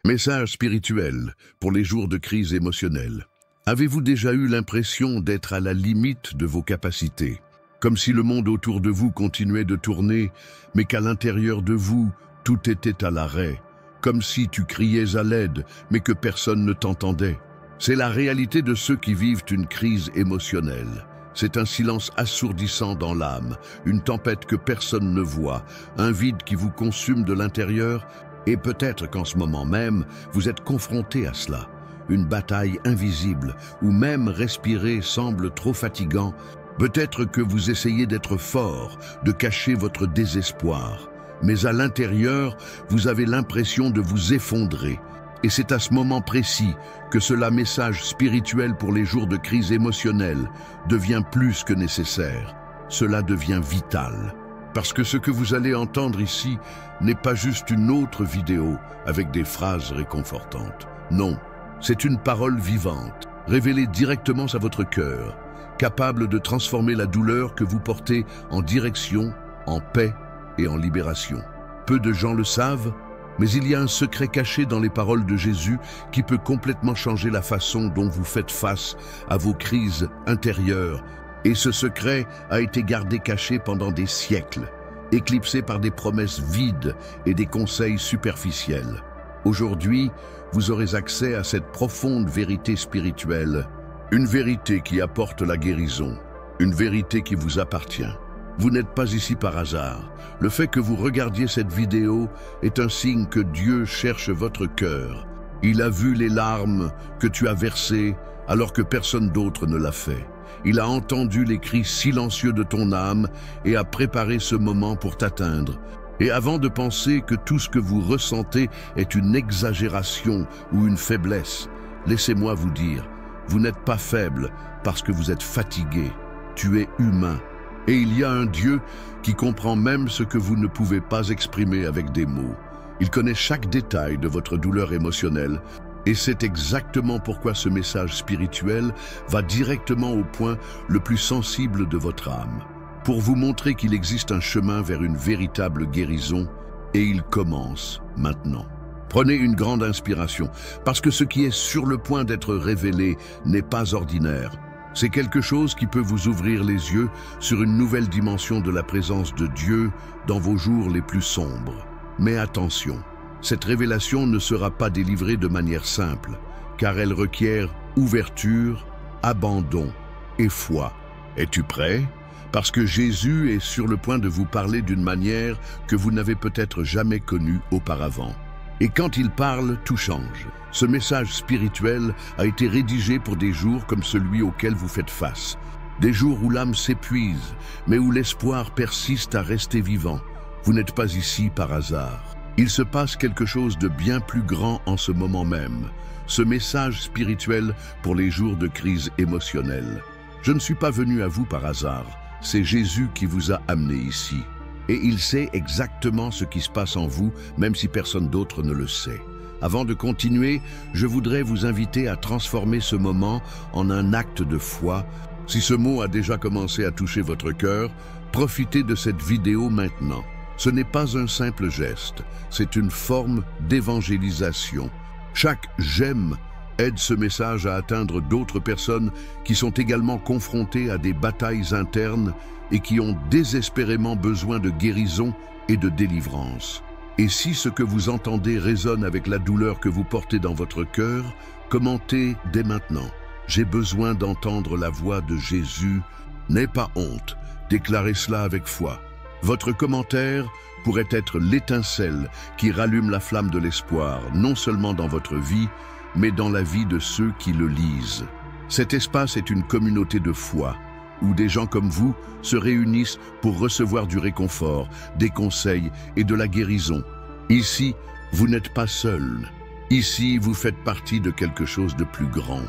Message spirituel pour les jours de crise émotionnelle. Avez-vous déjà eu l'impression d'être à la limite de vos capacités? Comme si le monde autour de vous continuait de tourner, mais qu'à l'intérieur de vous, tout était à l'arrêt. Comme si tu criais à l'aide, mais que personne ne t'entendait. C'est la réalité de ceux qui vivent une crise émotionnelle. C'est un silence assourdissant dans l'âme, une tempête que personne ne voit, un vide qui vous consume de l'intérieur. Et peut-être qu'en ce moment même, vous êtes confronté à cela. Une bataille invisible, où même respirer semble trop fatigant. Peut-être que vous essayez d'être fort, de cacher votre désespoir. Mais à l'intérieur, vous avez l'impression de vous effondrer. Et c'est à ce moment précis que cela message spirituel pour les jours de crise émotionnelle devient plus que nécessaire. Cela devient vital. Parce que ce que vous allez entendre ici n'est pas juste une autre vidéo avec des phrases réconfortantes. Non, c'est une parole vivante, révélée directement à votre cœur, capable de transformer la douleur que vous portez en direction, en paix et en libération. Peu de gens le savent, mais il y a un secret caché dans les paroles de Jésus qui peut complètement changer la façon dont vous faites face à vos crises intérieures. Et ce secret a été gardé caché pendant des siècles, éclipsé par des promesses vides et des conseils superficiels. Aujourd'hui, vous aurez accès à cette profonde vérité spirituelle, une vérité qui apporte la guérison, une vérité qui vous appartient. Vous n'êtes pas ici par hasard. Le fait que vous regardiez cette vidéo est un signe que Dieu cherche votre cœur. Il a vu les larmes que tu as versées alors que personne d'autre ne l'a fait. Il a entendu les cris silencieux de ton âme et a préparé ce moment pour t'atteindre. Et avant de penser que tout ce que vous ressentez est une exagération ou une faiblesse, laissez-moi vous dire, vous n'êtes pas faible parce que vous êtes fatigué. Tu es humain. Et il y a un Dieu qui comprend même ce que vous ne pouvez pas exprimer avec des mots. Il connaît chaque détail de votre douleur émotionnelle. Et c'est exactement pourquoi ce message spirituel va directement au point le plus sensible de votre âme, pour vous montrer qu'il existe un chemin vers une véritable guérison, et il commence maintenant. Prenez une grande inspiration, parce que ce qui est sur le point d'être révélé n'est pas ordinaire. C'est quelque chose qui peut vous ouvrir les yeux sur une nouvelle dimension de la présence de Dieu dans vos jours les plus sombres. Mais attention! Cette révélation ne sera pas délivrée de manière simple, car elle requiert ouverture, abandon et foi. Es-tu prêt? Parce que Jésus est sur le point de vous parler d'une manière que vous n'avez peut-être jamais connue auparavant. Et quand il parle, tout change. Ce message spirituel a été rédigé pour des jours comme celui auquel vous faites face. Des jours où l'âme s'épuise, mais où l'espoir persiste à rester vivant. Vous n'êtes pas ici par hasard. Il se passe quelque chose de bien plus grand en ce moment même. Ce message spirituel pour les jours de crise émotionnelle. Je ne suis pas venu à vous par hasard. C'est Jésus qui vous a amené ici. Et il sait exactement ce qui se passe en vous, même si personne d'autre ne le sait. Avant de continuer, je voudrais vous inviter à transformer ce moment en un acte de foi. Si ce mot a déjà commencé à toucher votre cœur, profitez de cette vidéo maintenant. Ce n'est pas un simple geste, c'est une forme d'évangélisation. Chaque « j'aime » aide ce message à atteindre d'autres personnes qui sont également confrontées à des batailles internes et qui ont désespérément besoin de guérison et de délivrance. Et si ce que vous entendez résonne avec la douleur que vous portez dans votre cœur, commentez dès maintenant. J'ai besoin d'entendre la voix de Jésus. N'aie pas honte, déclarez cela avec foi. Votre commentaire pourrait être l'étincelle qui rallume la flamme de l'espoir, non seulement dans votre vie, mais dans la vie de ceux qui le lisent. Cet espace est une communauté de foi, où des gens comme vous se réunissent pour recevoir du réconfort, des conseils et de la guérison. Ici, vous n'êtes pas seul. Ici, vous faites partie de quelque chose de plus grand.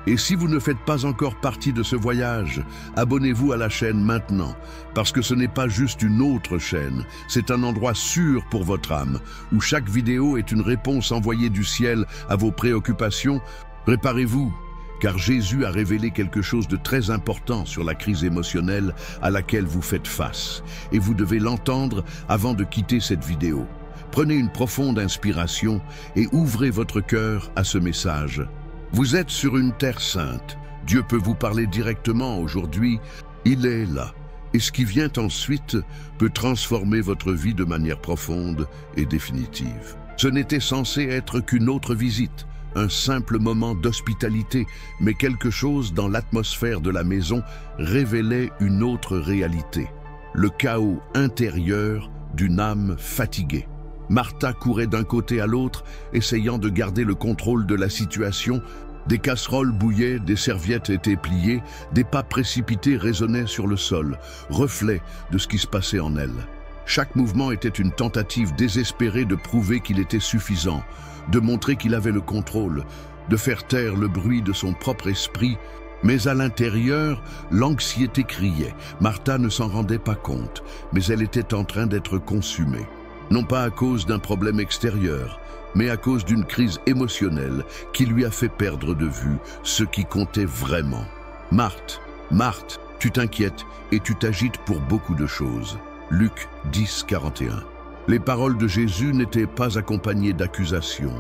Et si vous ne faites pas encore partie de ce voyage, abonnez-vous à la chaîne maintenant, parce que ce n'est pas juste une autre chaîne, c'est un endroit sûr pour votre âme, où chaque vidéo est une réponse envoyée du ciel à vos préoccupations. Préparez-vous, car Jésus a révélé quelque chose de très important sur la crise émotionnelle à laquelle vous faites face, et vous devez l'entendre avant de quitter cette vidéo. Prenez une profonde inspiration et ouvrez votre cœur à ce message. Vous êtes sur une terre sainte. Dieu peut vous parler directement aujourd'hui. Il est là. Et ce qui vient ensuite peut transformer votre vie de manière profonde et définitive. Ce n'était censé être qu'une autre visite, un simple moment d'hospitalité, mais quelque chose dans l'atmosphère de la maison révélait une autre réalité. Le chaos intérieur d'une âme fatiguée. Martha courait d'un côté à l'autre, essayant de garder le contrôle de la situation. Des casseroles bouillaient, des serviettes étaient pliées, des pas précipités résonnaient sur le sol, reflet de ce qui se passait en elle. Chaque mouvement était une tentative désespérée de prouver qu'il était suffisant, de montrer qu'il avait le contrôle, de faire taire le bruit de son propre esprit. Mais à l'intérieur, l'anxiété criait. Martha ne s'en rendait pas compte, mais elle était en train d'être consumée. Non pas à cause d'un problème extérieur, mais à cause d'une crise émotionnelle qui lui a fait perdre de vue ce qui comptait vraiment. Marthe, Marthe, tu t'inquiètes et tu t'agites pour beaucoup de choses. Luc 10, 41. Les paroles de Jésus n'étaient pas accompagnées d'accusations.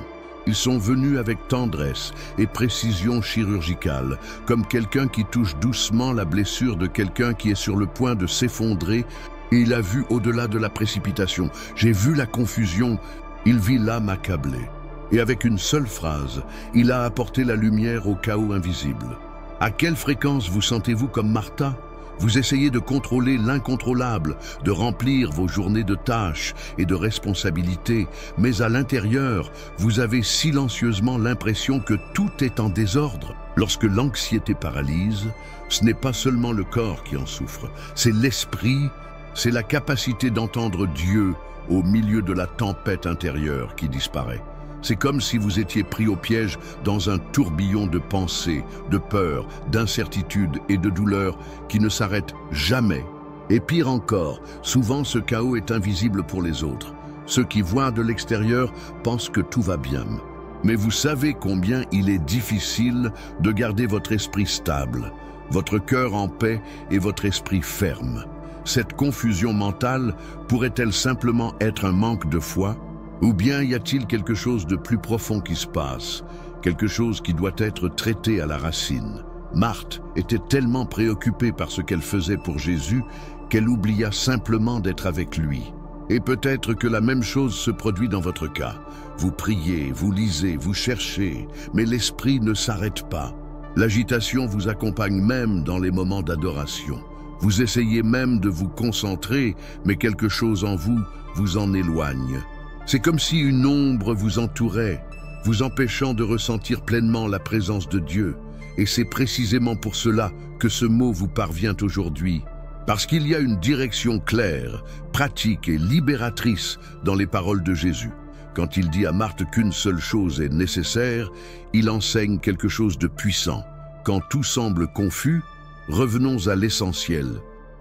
Ils sont venus avec tendresse et précision chirurgicale, comme quelqu'un qui touche doucement la blessure de quelqu'un qui est sur le point de s'effondrer, et il a vu au-delà de la précipitation. J'ai vu la confusion, il vit l'âme accablée. Et avec une seule phrase, il a apporté la lumière au chaos invisible. À quelle fréquence vous sentez-vous comme Martha ? Vous essayez de contrôler l'incontrôlable, de remplir vos journées de tâches et de responsabilités, mais à l'intérieur, vous avez silencieusement l'impression que tout est en désordre. Lorsque l'anxiété paralyse, ce n'est pas seulement le corps qui en souffre, c'est l'esprit, c'est la capacité d'entendre Dieu au milieu de la tempête intérieure qui disparaît. C'est comme si vous étiez pris au piège dans un tourbillon de pensées, de peur, d'incertitude et de douleur qui ne s'arrête jamais. Et pire encore, souvent ce chaos est invisible pour les autres. Ceux qui voient de l'extérieur pensent que tout va bien. Mais vous savez combien il est difficile de garder votre esprit stable, votre cœur en paix et votre esprit ferme. Cette confusion mentale pourrait-elle simplement être un manque de foi ? Ou bien y a-t-il quelque chose de plus profond qui se passe, quelque chose qui doit être traité à la racine? Marthe était tellement préoccupée par ce qu'elle faisait pour Jésus qu'elle oublia simplement d'être avec lui. Et peut-être que la même chose se produit dans votre cas. Vous priez, vous lisez, vous cherchez, mais l'esprit ne s'arrête pas. L'agitation vous accompagne même dans les moments d'adoration. Vous essayez même de vous concentrer, mais quelque chose en vous en éloigne. C'est comme si une ombre vous entourait, vous empêchant de ressentir pleinement la présence de Dieu. Et c'est précisément pour cela que ce mot vous parvient aujourd'hui. Parce qu'il y a une direction claire, pratique et libératrice dans les paroles de Jésus. Quand il dit à Marthe qu'une seule chose est nécessaire, il enseigne quelque chose de puissant. Quand tout semble confus, revenons à l'essentiel.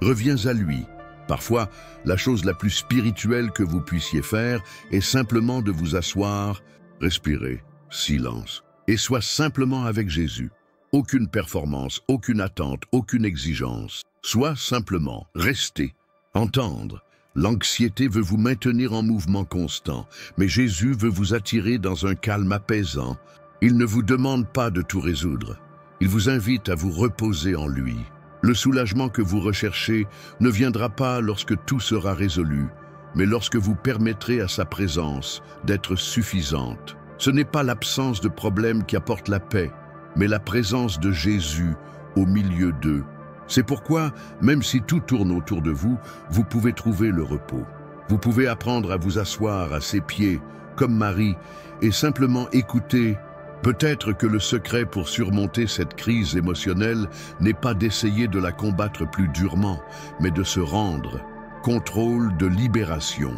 Reviens à lui. Parfois, la chose la plus spirituelle que vous puissiez faire est simplement de vous asseoir, respirer, silence, et soit simplement avec Jésus. Aucune performance, aucune attente, aucune exigence. Soit simplement rester, entendre. L'anxiété veut vous maintenir en mouvement constant, mais Jésus veut vous attirer dans un calme apaisant. Il ne vous demande pas de tout résoudre. Il vous invite à vous reposer en lui. Le soulagement que vous recherchez ne viendra pas lorsque tout sera résolu, mais lorsque vous permettrez à sa présence d'être suffisante. Ce n'est pas l'absence de problème qui apporte la paix, mais la présence de Jésus au milieu d'eux. C'est pourquoi, même si tout tourne autour de vous, vous pouvez trouver le repos. Vous pouvez apprendre à vous asseoir à ses pieds, comme Marie, et simplement écouter. Peut-être que le secret pour surmonter cette crise émotionnelle n'est pas d'essayer de la combattre plus durement, mais de se rendre. Contrôle de libération.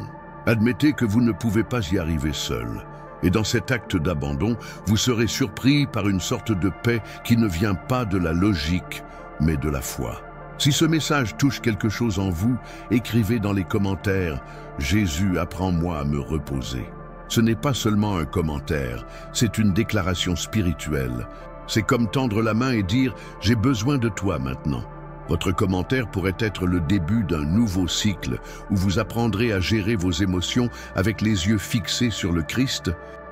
Admettez que vous ne pouvez pas y arriver seul. Et dans cet acte d'abandon, vous serez surpris par une sorte de paix qui ne vient pas de la logique, mais de la foi. Si ce message touche quelque chose en vous, écrivez dans les commentaires « Jésus, apprends-moi à me reposer ». Ce n'est pas seulement un commentaire, c'est une déclaration spirituelle. C'est comme tendre la main et dire « J'ai besoin de toi maintenant ». Votre commentaire pourrait être le début d'un nouveau cycle où vous apprendrez à gérer vos émotions avec les yeux fixés sur le Christ.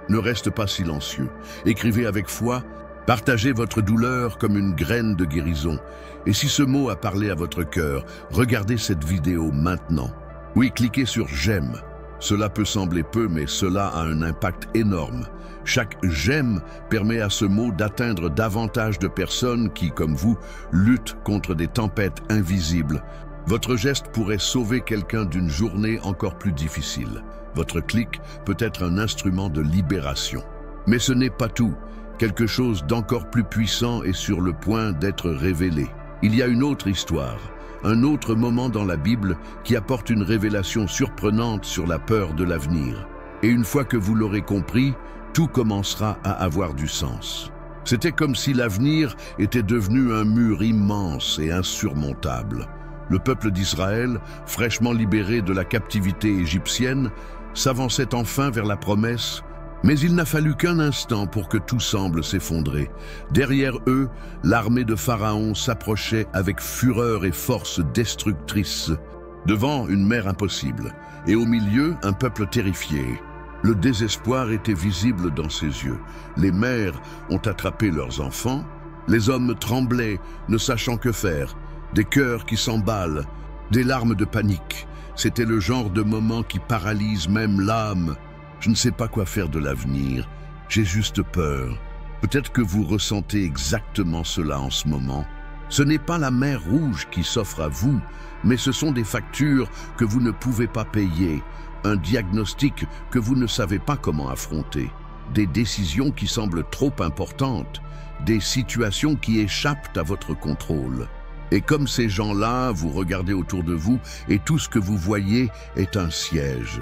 Ne reste pas silencieux. Écrivez avec foi. Partagez votre douleur comme une graine de guérison. Et si ce mot a parlé à votre cœur, regardez cette vidéo maintenant. Oui, cliquez sur « J'aime ». Cela peut sembler peu, mais cela a un impact énorme. Chaque « j'aime » permet à ce mot d'atteindre davantage de personnes qui, comme vous, luttent contre des tempêtes invisibles. Votre geste pourrait sauver quelqu'un d'une journée encore plus difficile. Votre clic peut être un instrument de libération. Mais ce n'est pas tout. Quelque chose d'encore plus puissant est sur le point d'être révélé. Il y a une autre histoire, un autre moment dans la Bible qui apporte une révélation surprenante sur la peur de l'avenir. Et une fois que vous l'aurez compris, tout commencera à avoir du sens. C'était comme si l'avenir était devenu un mur immense et insurmontable. Le peuple d'Israël, fraîchement libéré de la captivité égyptienne, s'avançait enfin vers la promesse. Mais il n'a fallu qu'un instant pour que tout semble s'effondrer. Derrière eux, l'armée de Pharaon s'approchait avec fureur et force destructrice. Devant, une mer impossible, et au milieu, un peuple terrifié. Le désespoir était visible dans ses yeux. Les mères ont attrapé leurs enfants. Les hommes tremblaient, ne sachant que faire. Des cœurs qui s'emballent, des larmes de panique. C'était le genre de moment qui paralyse même l'âme. Je ne sais pas quoi faire de l'avenir, j'ai juste peur. Peut-être que vous ressentez exactement cela en ce moment. Ce n'est pas la mer Rouge qui s'offre à vous, mais ce sont des factures que vous ne pouvez pas payer, un diagnostic que vous ne savez pas comment affronter, des décisions qui semblent trop importantes, des situations qui échappent à votre contrôle. Et comme ces gens-là, vous regardez autour de vous et tout ce que vous voyez est un siège.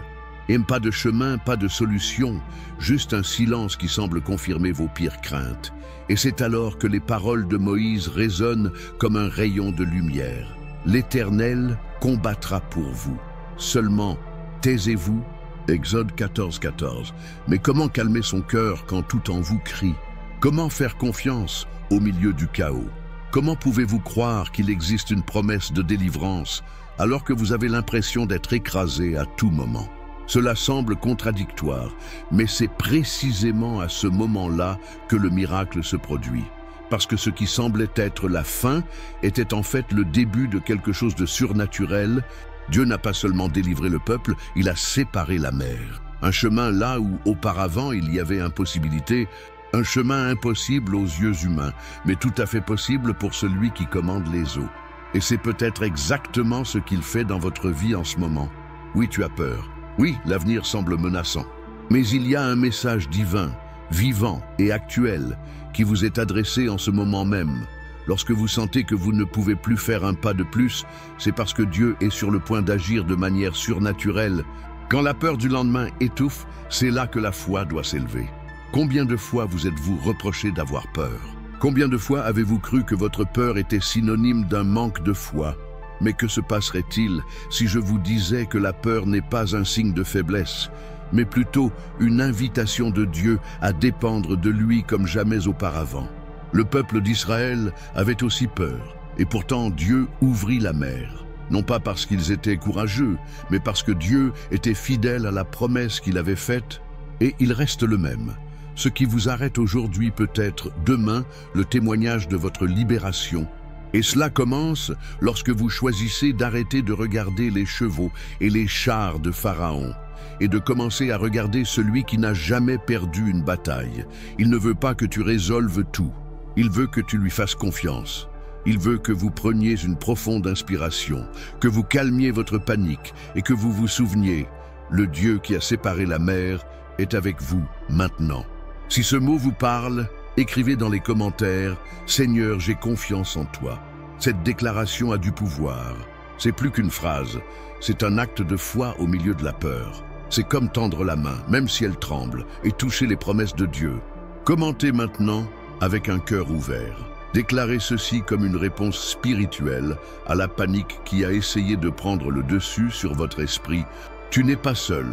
Et pas de chemin, pas de solution, juste un silence qui semble confirmer vos pires craintes. Et c'est alors que les paroles de Moïse résonnent comme un rayon de lumière. L'Éternel combattra pour vous. Seulement, taisez-vous. Exode 14:14. Mais comment calmer son cœur quand tout en vous crie? Comment faire confiance au milieu du chaos? Comment pouvez-vous croire qu'il existe une promesse de délivrance alors que vous avez l'impression d'être écrasé à tout moment? Cela semble contradictoire, mais c'est précisément à ce moment-là que le miracle se produit. Parce que ce qui semblait être la fin était en fait le début de quelque chose de surnaturel. Dieu n'a pas seulement délivré le peuple, il a séparé la mer. Un chemin là où auparavant il y avait impossibilité, un chemin impossible aux yeux humains, mais tout à fait possible pour celui qui commande les eaux. Et c'est peut-être exactement ce qu'il fait dans votre vie en ce moment. Oui, tu as peur. Oui, l'avenir semble menaçant. Mais il y a un message divin, vivant et actuel qui vous est adressé en ce moment même. Lorsque vous sentez que vous ne pouvez plus faire un pas de plus, c'est parce que Dieu est sur le point d'agir de manière surnaturelle. Quand la peur du lendemain étouffe, c'est là que la foi doit s'élever. Combien de fois vous êtes-vous reproché d'avoir peur? Combien de fois avez-vous cru que votre peur était synonyme d'un manque de foi? Mais que se passerait-il si je vous disais que la peur n'est pas un signe de faiblesse, mais plutôt une invitation de Dieu à dépendre de lui comme jamais auparavant? Le peuple d'Israël avait aussi peur, et pourtant Dieu ouvrit la mer. Non pas parce qu'ils étaient courageux, mais parce que Dieu était fidèle à la promesse qu'il avait faite, et il reste le même. Ce qui vous arrête aujourd'hui peut être, demain, le témoignage de votre libération. Et cela commence lorsque vous choisissez d'arrêter de regarder les chevaux et les chars de Pharaon et de commencer à regarder celui qui n'a jamais perdu une bataille. Il ne veut pas que tu résolves tout. Il veut que tu lui fasses confiance. Il veut que vous preniez une profonde inspiration, que vous calmiez votre panique et que vous vous souveniez, le Dieu qui a séparé la mer est avec vous maintenant. Si ce mot vous parle, écrivez dans les commentaires « Seigneur, j'ai confiance en toi ». Cette déclaration a du pouvoir. C'est plus qu'une phrase, c'est un acte de foi au milieu de la peur. C'est comme tendre la main, même si elle tremble, et toucher les promesses de Dieu. Commentez maintenant avec un cœur ouvert. Déclarez ceci comme une réponse spirituelle à la panique qui a essayé de prendre le dessus sur votre esprit. Tu n'es pas seul.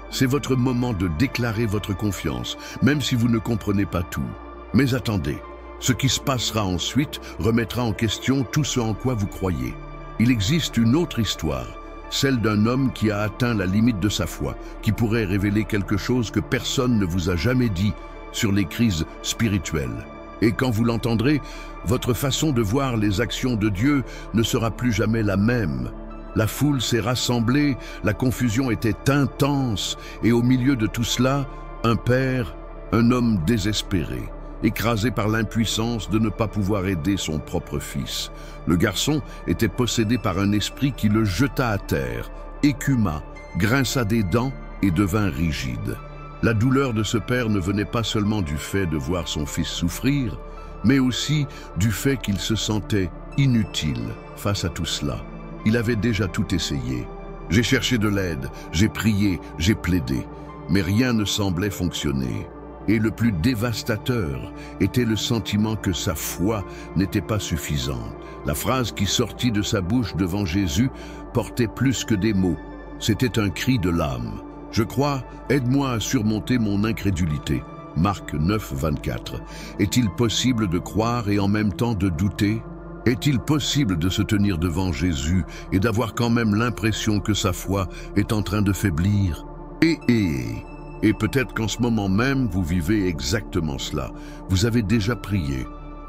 C'est votre moment de déclarer votre confiance, même si vous ne comprenez pas tout. Mais attendez, Ce qui se passera ensuite remettra en question tout ce en quoi vous croyez. Il existe une autre histoire, celle d'un homme qui a atteint la limite de sa foi, qui pourrait révéler quelque chose que personne ne vous a jamais dit sur les crises spirituelles. Et quand vous l'entendrez, votre façon de voir les actions de Dieu ne sera plus jamais la même. La foule s'est rassemblée, la confusion était intense, et au milieu de tout cela, un père, un homme désespéré, écrasé par l'impuissance de ne pas pouvoir aider son propre fils. Le garçon était possédé par un esprit qui le jeta à terre, écuma, grinça des dents et devint rigide. La douleur de ce père ne venait pas seulement du fait de voir son fils souffrir, mais aussi du fait qu'il se sentait inutile face à tout cela. Il avait déjà tout essayé. J'ai cherché de l'aide, j'ai prié, j'ai plaidé, mais rien ne semblait fonctionner. Et le plus dévastateur était le sentiment que sa foi n'était pas suffisante. La phrase qui sortit de sa bouche devant Jésus portait plus que des mots. C'était un cri de l'âme. « Je crois, aide-moi à surmonter mon incrédulité. » Marc 9, 24. Est-il possible de croire et en même temps de douter? Est-il possible de se tenir devant Jésus et d'avoir quand même l'impression que sa foi est en train de faiblir? Et peut-être qu'en ce moment même, vous vivez exactement cela. Vous avez déjà prié.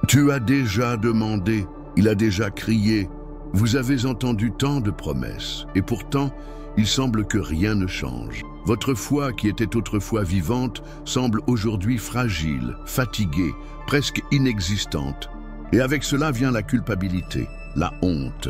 Tu as déjà demandé. Il a déjà crié. Vous avez entendu tant de promesses. Et pourtant, il semble que rien ne change. Votre foi, qui était autrefois vivante, semble aujourd'hui fragile, fatiguée, presque inexistante. Et avec cela vient la culpabilité, la honte,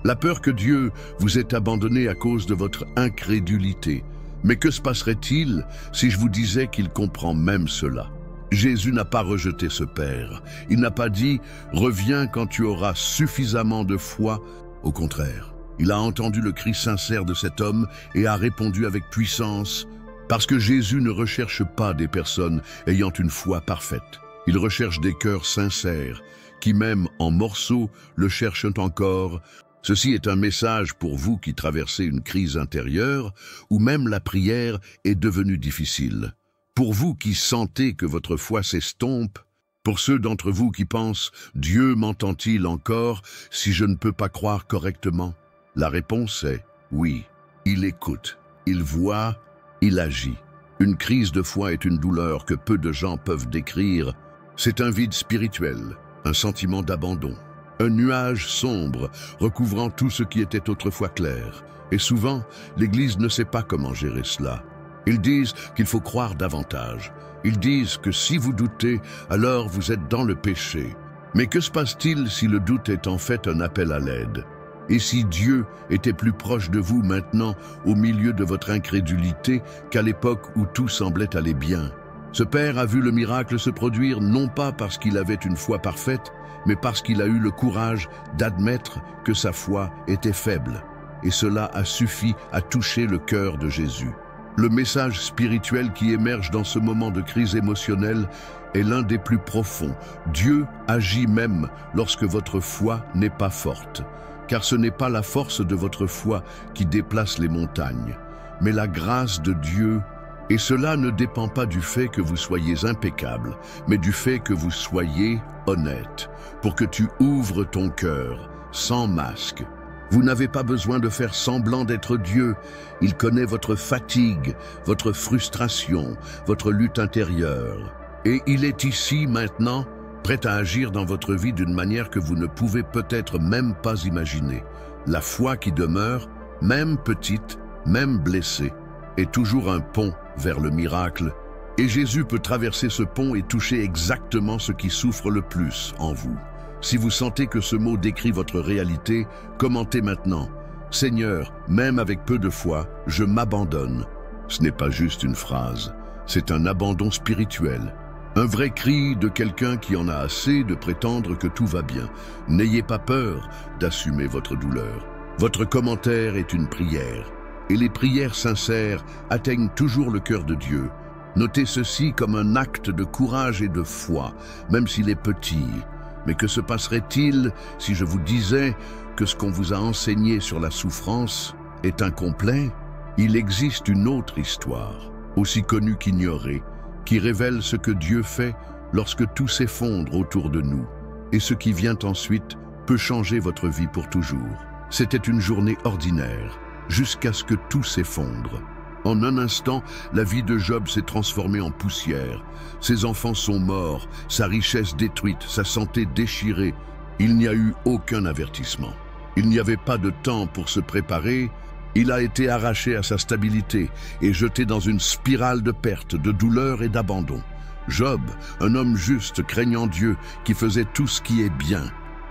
la peur que Dieu vous ait abandonné à cause de votre incrédulité. Mais que se passerait-il si je vous disais qu'il comprend même cela? Jésus n'a pas rejeté ce Père. Il n'a pas dit « Reviens quand tu auras suffisamment de foi ». Au contraire, il a entendu le cri sincère de cet homme et a répondu avec puissance, parce que Jésus ne recherche pas des personnes ayant une foi parfaite. Il recherche des cœurs sincères, qui même en morceaux le cherchent encore. Ceci est un message pour vous qui traversez une crise intérieure, où même la prière est devenue difficile. Pour vous qui sentez que votre foi s'estompe, pour ceux d'entre vous qui pensent « Dieu m'entend-il encore si je ne peux pas croire correctement ?» La réponse est oui. Il écoute, il voit, il agit. Une crise de foi est une douleur que peu de gens peuvent décrire. C'est un vide spirituel, un sentiment d'abandon, un nuage sombre recouvrant tout ce qui était autrefois clair. Et souvent, l'Église ne sait pas comment gérer cela. Ils disent qu'il faut croire davantage. Ils disent que si vous doutez, alors vous êtes dans le péché. Mais que se passe-t-il si le doute est en fait un appel à l'aide? Et si Dieu était plus proche de vous maintenant, au milieu de votre incrédulité, qu'à l'époque où tout semblait aller bien? Ce père a vu le miracle se produire non pas parce qu'il avait une foi parfaite, mais parce qu'il a eu le courage d'admettre que sa foi était faible. Et cela a suffi à toucher le cœur de Jésus. Le message spirituel qui émerge dans ce moment de crise émotionnelle est l'un des plus profonds. Dieu agit même lorsque votre foi n'est pas forte. Car ce n'est pas la force de votre foi qui déplace les montagnes, mais la grâce de Dieu. Et cela ne dépend pas du fait que vous soyez impeccable, mais du fait que vous soyez honnête, pour que tu ouvres ton cœur, sans masque. Vous n'avez pas besoin de faire semblant d'être Dieu. Il connaît votre fatigue, votre frustration, votre lutte intérieure. Et il est ici maintenant, prêt à agir dans votre vie d'une manière que vous ne pouvez peut-être même pas imaginer. La foi qui demeure, même petite, même blessée, est toujours un pont vers le miracle. Et Jésus peut traverser ce pont et toucher exactement ce qui souffre le plus en vous. Si vous sentez que ce mot décrit votre réalité, commentez maintenant. « Seigneur, même avec peu de foi, je m'abandonne. » Ce n'est pas juste une phrase, c'est un abandon spirituel. Un vrai cri de quelqu'un qui en a assez de prétendre que tout va bien. N'ayez pas peur d'assumer votre douleur. Votre commentaire est une prière. Et les prières sincères atteignent toujours le cœur de Dieu. Notez ceci comme un acte de courage et de foi, même s'il est petit. Mais que se passerait-il si je vous disais que ce qu'on vous a enseigné sur la souffrance est incomplet? Il existe une autre histoire, aussi connue qu'ignorée, qui révèle ce que Dieu fait lorsque tout s'effondre autour de nous. Et ce qui vient ensuite peut changer votre vie pour toujours. C'était une journée ordinaire, jusqu'à ce que tout s'effondre. En un instant, la vie de Job s'est transformée en poussière. Ses enfants sont morts, sa richesse détruite, sa santé déchirée. Il n'y a eu aucun avertissement. Il n'y avait pas de temps pour se préparer. Il a été arraché à sa stabilité et jeté dans une spirale de perte, de douleur et d'abandon. Job, un homme juste, craignant Dieu, qui faisait tout ce qui est bien.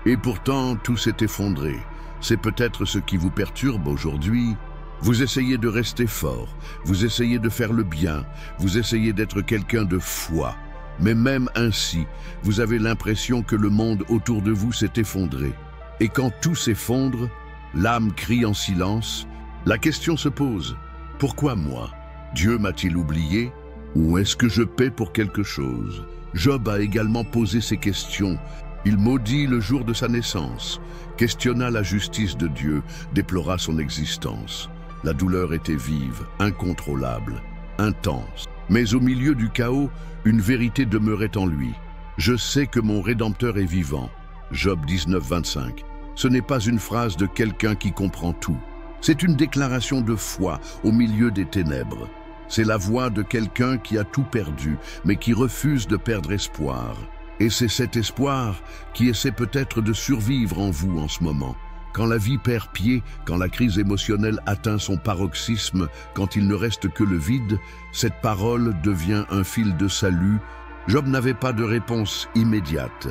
Et pourtant, tout s'est effondré. C'est peut-être ce qui vous perturbe aujourd'hui. Vous essayez de rester fort, vous essayez de faire le bien, vous essayez d'être quelqu'un de foi. Mais même ainsi, vous avez l'impression que le monde autour de vous s'est effondré. Et quand tout s'effondre, l'âme crie en silence. La question se pose, pourquoi moi? Dieu m'a-t-il oublié? Ou est-ce que je paie pour quelque chose? Job a également posé ces questions. Il maudit le jour de sa naissance, questionna la justice de Dieu, déplora son existence. La douleur était vive, incontrôlable, intense. Mais au milieu du chaos, une vérité demeurait en lui. Je sais que mon Rédempteur est vivant. Job 19, 25. Ce n'est pas une phrase de quelqu'un qui comprend tout. C'est une déclaration de foi au milieu des ténèbres. C'est la voix de quelqu'un qui a tout perdu, mais qui refuse de perdre espoir. Et c'est cet espoir qui essaie peut-être de survivre en vous en ce moment. Quand la vie perd pied, quand la crise émotionnelle atteint son paroxysme, quand il ne reste que le vide, cette parole devient un fil de salut. Job n'avait pas de réponse immédiate.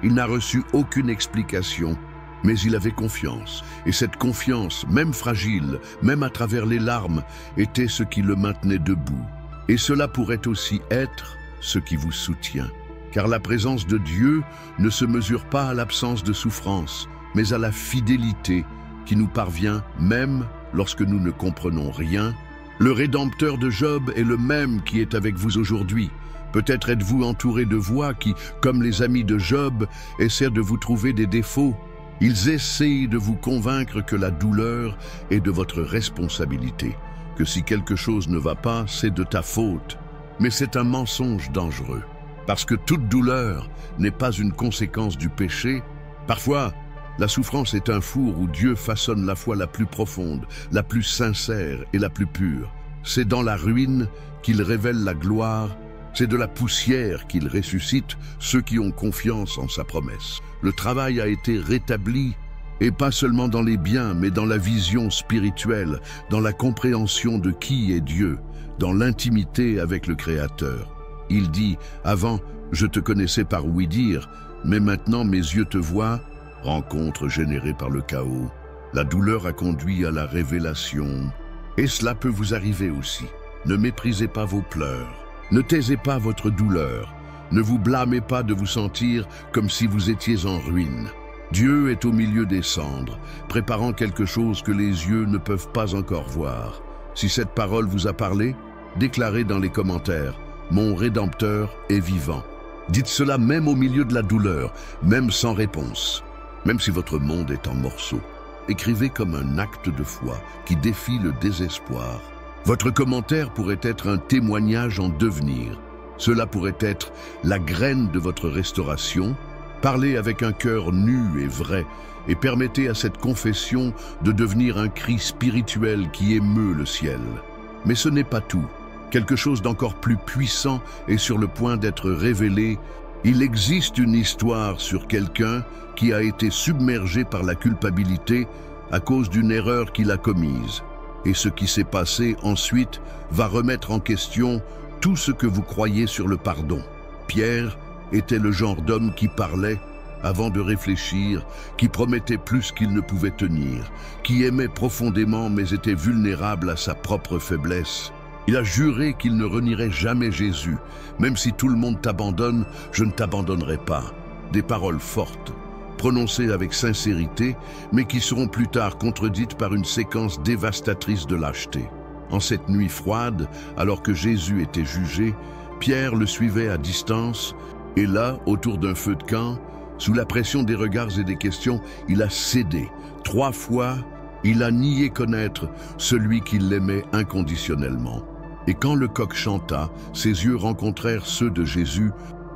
Il n'a reçu aucune explication, mais il avait confiance. Et cette confiance, même fragile, même à travers les larmes, était ce qui le maintenait debout. Et cela pourrait aussi être ce qui vous soutient. Car la présence de Dieu ne se mesure pas à l'absence de souffrance, mais à la fidélité qui nous parvient même lorsque nous ne comprenons rien. Le Rédempteur de Job est le même qui est avec vous aujourd'hui. Peut-être êtes-vous entouré de voix qui, comme les amis de Job, essaient de vous trouver des défauts. Ils essaient de vous convaincre que la douleur est de votre responsabilité, que si quelque chose ne va pas, c'est de ta faute. Mais c'est un mensonge dangereux, parce que toute douleur n'est pas une conséquence du péché. Parfois, la souffrance est un four où Dieu façonne la foi la plus profonde, la plus sincère et la plus pure. C'est dans la ruine qu'il révèle la gloire, c'est de la poussière qu'il ressuscite ceux qui ont confiance en sa promesse. Le travail a été rétabli, et pas seulement dans les biens, mais dans la vision spirituelle, dans la compréhension de qui est Dieu, dans l'intimité avec le Créateur. Il dit, avant, je te connaissais par ouï-dire, mais maintenant mes yeux te voient. Rencontre générée par le chaos. La douleur a conduit à la révélation. Et cela peut vous arriver aussi. Ne méprisez pas vos pleurs. Ne taisez pas votre douleur. Ne vous blâmez pas de vous sentir comme si vous étiez en ruine. Dieu est au milieu des cendres, préparant quelque chose que les yeux ne peuvent pas encore voir. Si cette parole vous a parlé, déclarez dans les commentaires « Mon Rédempteur est vivant ». Dites cela même au milieu de la douleur, même sans réponse. Même si votre monde est en morceaux, écrivez comme un acte de foi qui défie le désespoir. Votre commentaire pourrait être un témoignage en devenir. Cela pourrait être la graine de votre restauration. Parlez avec un cœur nu et vrai et permettez à cette confession de devenir un cri spirituel qui émeut le ciel. Mais ce n'est pas tout. Quelque chose d'encore plus puissant est sur le point d'être révélé. Il existe une histoire sur quelqu'un qui a été submergé par la culpabilité à cause d'une erreur qu'il a commise. Et ce qui s'est passé ensuite va remettre en question tout ce que vous croyez sur le pardon. Pierre était le genre d'homme qui parlait avant de réfléchir, qui promettait plus qu'il ne pouvait tenir, qui aimait profondément mais était vulnérable à sa propre faiblesse. Il a juré qu'il ne renierait jamais Jésus. Même si tout le monde t'abandonne, je ne t'abandonnerai pas. Des paroles fortes, prononcées avec sincérité, mais qui seront plus tard contredites par une séquence dévastatrice de lâcheté. En cette nuit froide, alors que Jésus était jugé, Pierre le suivait à distance, et là, autour d'un feu de camp, sous la pression des regards et des questions, il a cédé. 3 fois, il a nié connaître celui qui l'aimait inconditionnellement. Et quand le coq chanta, ses yeux rencontrèrent ceux de Jésus,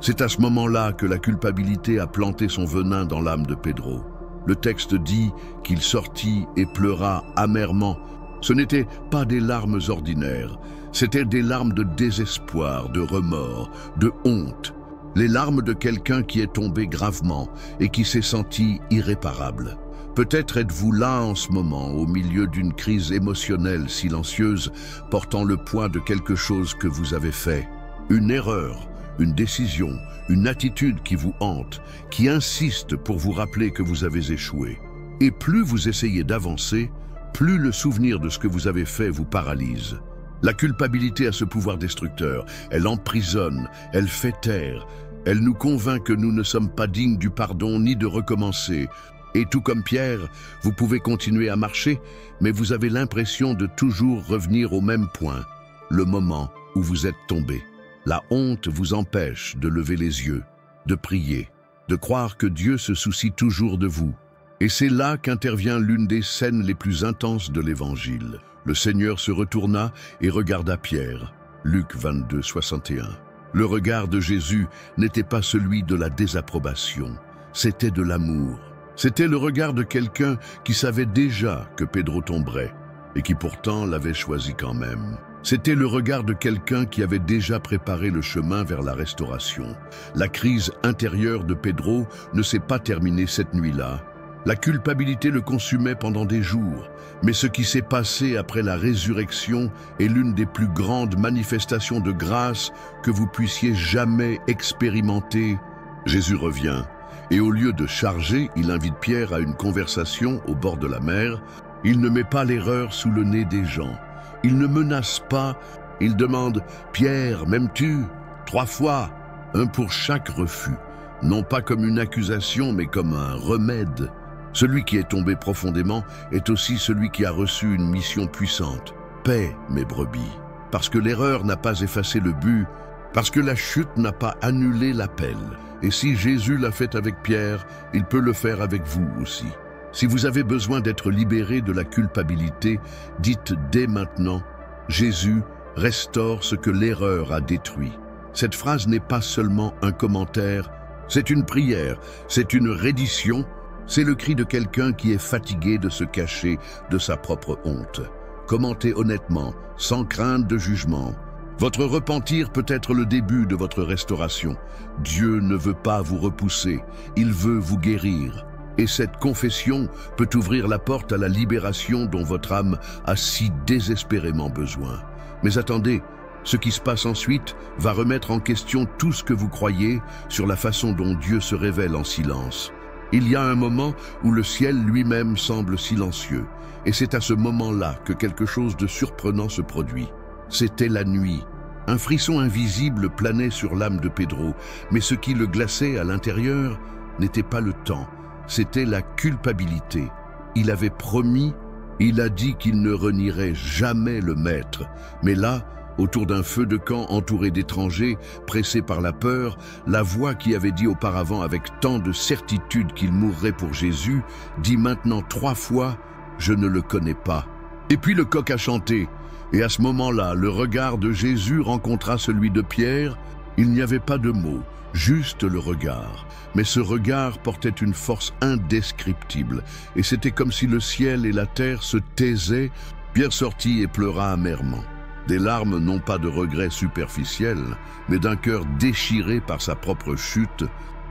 C'est à ce moment-là que la culpabilité a planté son venin dans l'âme de Pedro. Le texte dit qu'il sortit et pleura amèrement. Ce n'étaient pas des larmes ordinaires, c'étaient des larmes de désespoir, de remords, de honte. Les larmes de quelqu'un qui est tombé gravement et qui s'est senti irréparable. Peut-être êtes-vous là en ce moment, au milieu d'une crise émotionnelle silencieuse, portant le poids de quelque chose que vous avez fait. Une erreur, une décision, une attitude qui vous hante, qui insiste pour vous rappeler que vous avez échoué. Et plus vous essayez d'avancer, plus le souvenir de ce que vous avez fait vous paralyse. La culpabilité a ce pouvoir destructeur. Elle emprisonne, elle fait taire, elle nous convainc que nous ne sommes pas dignes du pardon ni de recommencer. Et tout comme Pierre, vous pouvez continuer à marcher, mais vous avez l'impression de toujours revenir au même point, le moment où vous êtes tombé. La honte vous empêche de lever les yeux, de prier, de croire que Dieu se soucie toujours de vous. Et c'est là qu'intervient l'une des scènes les plus intenses de l'Évangile. Le Seigneur se retourna et regarda Pierre. Luc 22, 61. Le regard de Jésus n'était pas celui de la désapprobation, c'était de l'amour. C'était le regard de quelqu'un qui savait déjà que Pedro tomberait et qui pourtant l'avait choisi quand même. C'était le regard de quelqu'un qui avait déjà préparé le chemin vers la restauration. La crise intérieure de Pedro ne s'est pas terminée cette nuit-là. La culpabilité le consumait pendant des jours, mais ce qui s'est passé après la résurrection est l'une des plus grandes manifestations de grâce que vous puissiez jamais expérimenter. Jésus revient, et au lieu de charger, il invite Pierre à une conversation au bord de la mer. Il ne met pas l'erreur sous le nez des gens. Il ne menace pas, il demande « Pierre, m'aimes-tu » 3 fois, un pour chaque refus, non pas comme une accusation, mais comme un remède. Celui qui est tombé profondément est aussi celui qui a reçu une mission puissante. Paix, mes brebis, parce que l'erreur n'a pas effacé le but, parce que la chute n'a pas annulé l'appel. Et si Jésus l'a fait avec Pierre, il peut le faire avec vous aussi. Si vous avez besoin d'être libéré de la culpabilité, dites dès maintenant « Jésus restaure ce que l'erreur a détruit ». Cette phrase n'est pas seulement un commentaire, c'est une prière, c'est une reddition, c'est le cri de quelqu'un qui est fatigué de se cacher de sa propre honte. Commentez honnêtement, sans crainte de jugement. Votre repentir peut être le début de votre restauration. Dieu ne veut pas vous repousser, il veut vous guérir. Et cette confession peut ouvrir la porte à la libération dont votre âme a si désespérément besoin. Mais attendez, ce qui se passe ensuite va remettre en question tout ce que vous croyez sur la façon dont Dieu se révèle en silence. Il y a un moment où le ciel lui-même semble silencieux, et c'est à ce moment-là que quelque chose de surprenant se produit. C'était la nuit. Un frisson invisible planait sur l'âme de Pedro, mais ce qui le glaçait à l'intérieur n'était pas le temps, c'était la culpabilité. Il avait promis, il a dit qu'il ne renierait jamais le maître, mais là, autour d'un feu de camp entouré d'étrangers, pressé par la peur, la voix qui avait dit auparavant avec tant de certitude qu'il mourrait pour Jésus, dit maintenant 3 fois « Je ne le connais pas ». Et puis le coq a chanté, et à ce moment-là, le regard de Jésus rencontra celui de Pierre. Il n'y avait pas de mots, juste le regard. Mais ce regard portait une force indescriptible, et c'était comme si le ciel et la terre se taisaient. Pierre sortit et pleura amèrement. Des larmes non pas de regrets superficiels, mais d'un cœur déchiré par sa propre chute,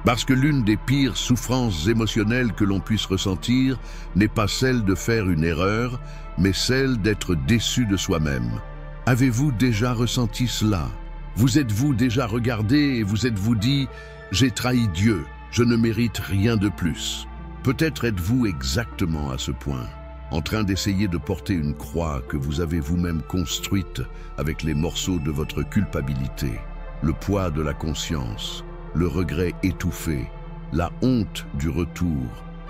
parce que l'une des pires souffrances émotionnelles que l'on puisse ressentir n'est pas celle de faire une erreur, mais celle d'être déçu de soi-même. Avez-vous déjà ressenti cela? Vous êtes-vous déjà regardé et vous êtes-vous dit « J'ai trahi Dieu, je ne mérite rien de plus ». Peut-être êtes-vous exactement à ce point, en train d'essayer de porter une croix que vous avez vous-même construite avec les morceaux de votre culpabilité, le poids de la conscience, le regret étouffé, la honte du retour.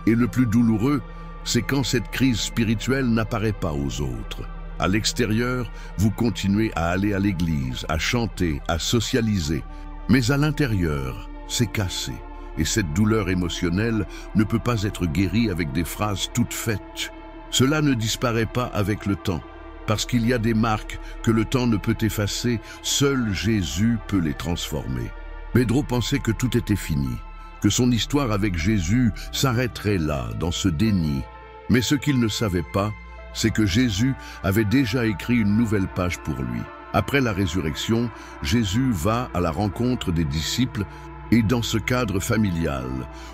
Et le plus douloureux, c'est quand cette crise spirituelle n'apparaît pas aux autres. À l'extérieur, vous continuez à aller à l'église, à chanter, à socialiser. Mais à l'intérieur, c'est cassé. Et cette douleur émotionnelle ne peut pas être guérie avec des phrases toutes faites. Cela ne disparaît pas avec le temps, parce qu'il y a des marques que le temps ne peut effacer, seul Jésus peut les transformer. Pedro pensait que tout était fini, que son histoire avec Jésus s'arrêterait là, dans ce déni. Mais ce qu'il ne savait pas, c'est que Jésus avait déjà écrit une nouvelle page pour lui. Après la résurrection, Jésus va à la rencontre des disciples et dans ce cadre familial,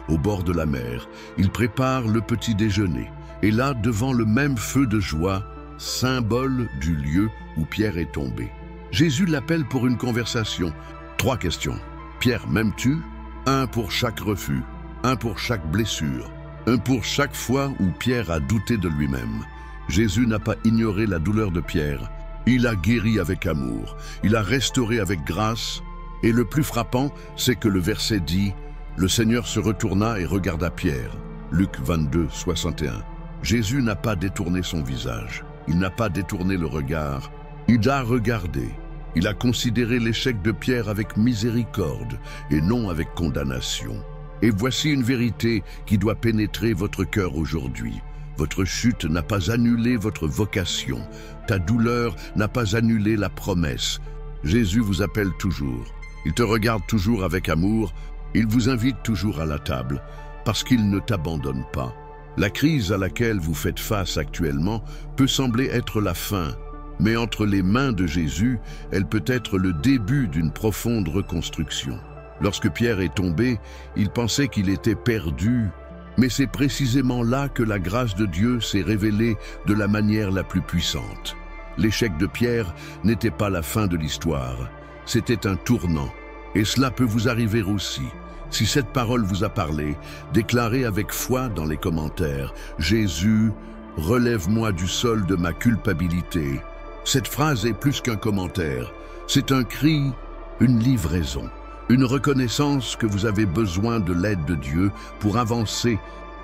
au bord de la mer, il prépare le petit déjeuner. Et là, devant le même feu de joie, symbole du lieu où Pierre est tombé. Jésus l'appelle pour une conversation. 3 questions. Pierre, m'aimes-tu? 1 pour chaque refus, 1 pour chaque blessure, 1 pour chaque fois où Pierre a douté de lui-même. Jésus n'a pas ignoré la douleur de Pierre. Il a guéri avec amour, il a restauré avec grâce. Et le plus frappant, c'est que le verset dit « Le Seigneur se retourna et regarda Pierre ». Luc 22, 61. Jésus n'a pas détourné son visage, il n'a pas détourné le regard, il a regardé. Il a considéré l'échec de Pierre avec miséricorde et non avec condamnation. Et voici une vérité qui doit pénétrer votre cœur aujourd'hui. Votre chute n'a pas annulé votre vocation. Ta douleur n'a pas annulé la promesse. Jésus vous appelle toujours. Il te regarde toujours avec amour. Il vous invite toujours à la table parce qu'il ne t'abandonne pas. La crise à laquelle vous faites face actuellement peut sembler être la fin. Mais entre les mains de Jésus, elle peut être le début d'une profonde reconstruction. Lorsque Pierre est tombé, il pensait qu'il était perdu. Mais c'est précisément là que la grâce de Dieu s'est révélée de la manière la plus puissante. L'échec de Pierre n'était pas la fin de l'histoire, c'était un tournant. Et cela peut vous arriver aussi. Si cette parole vous a parlé, déclarez avec foi dans les commentaires « Jésus, relève-moi du sol de ma culpabilité ». Cette phrase est plus qu'un commentaire, c'est un cri, une livraison, une reconnaissance que vous avez besoin de l'aide de Dieu pour avancer.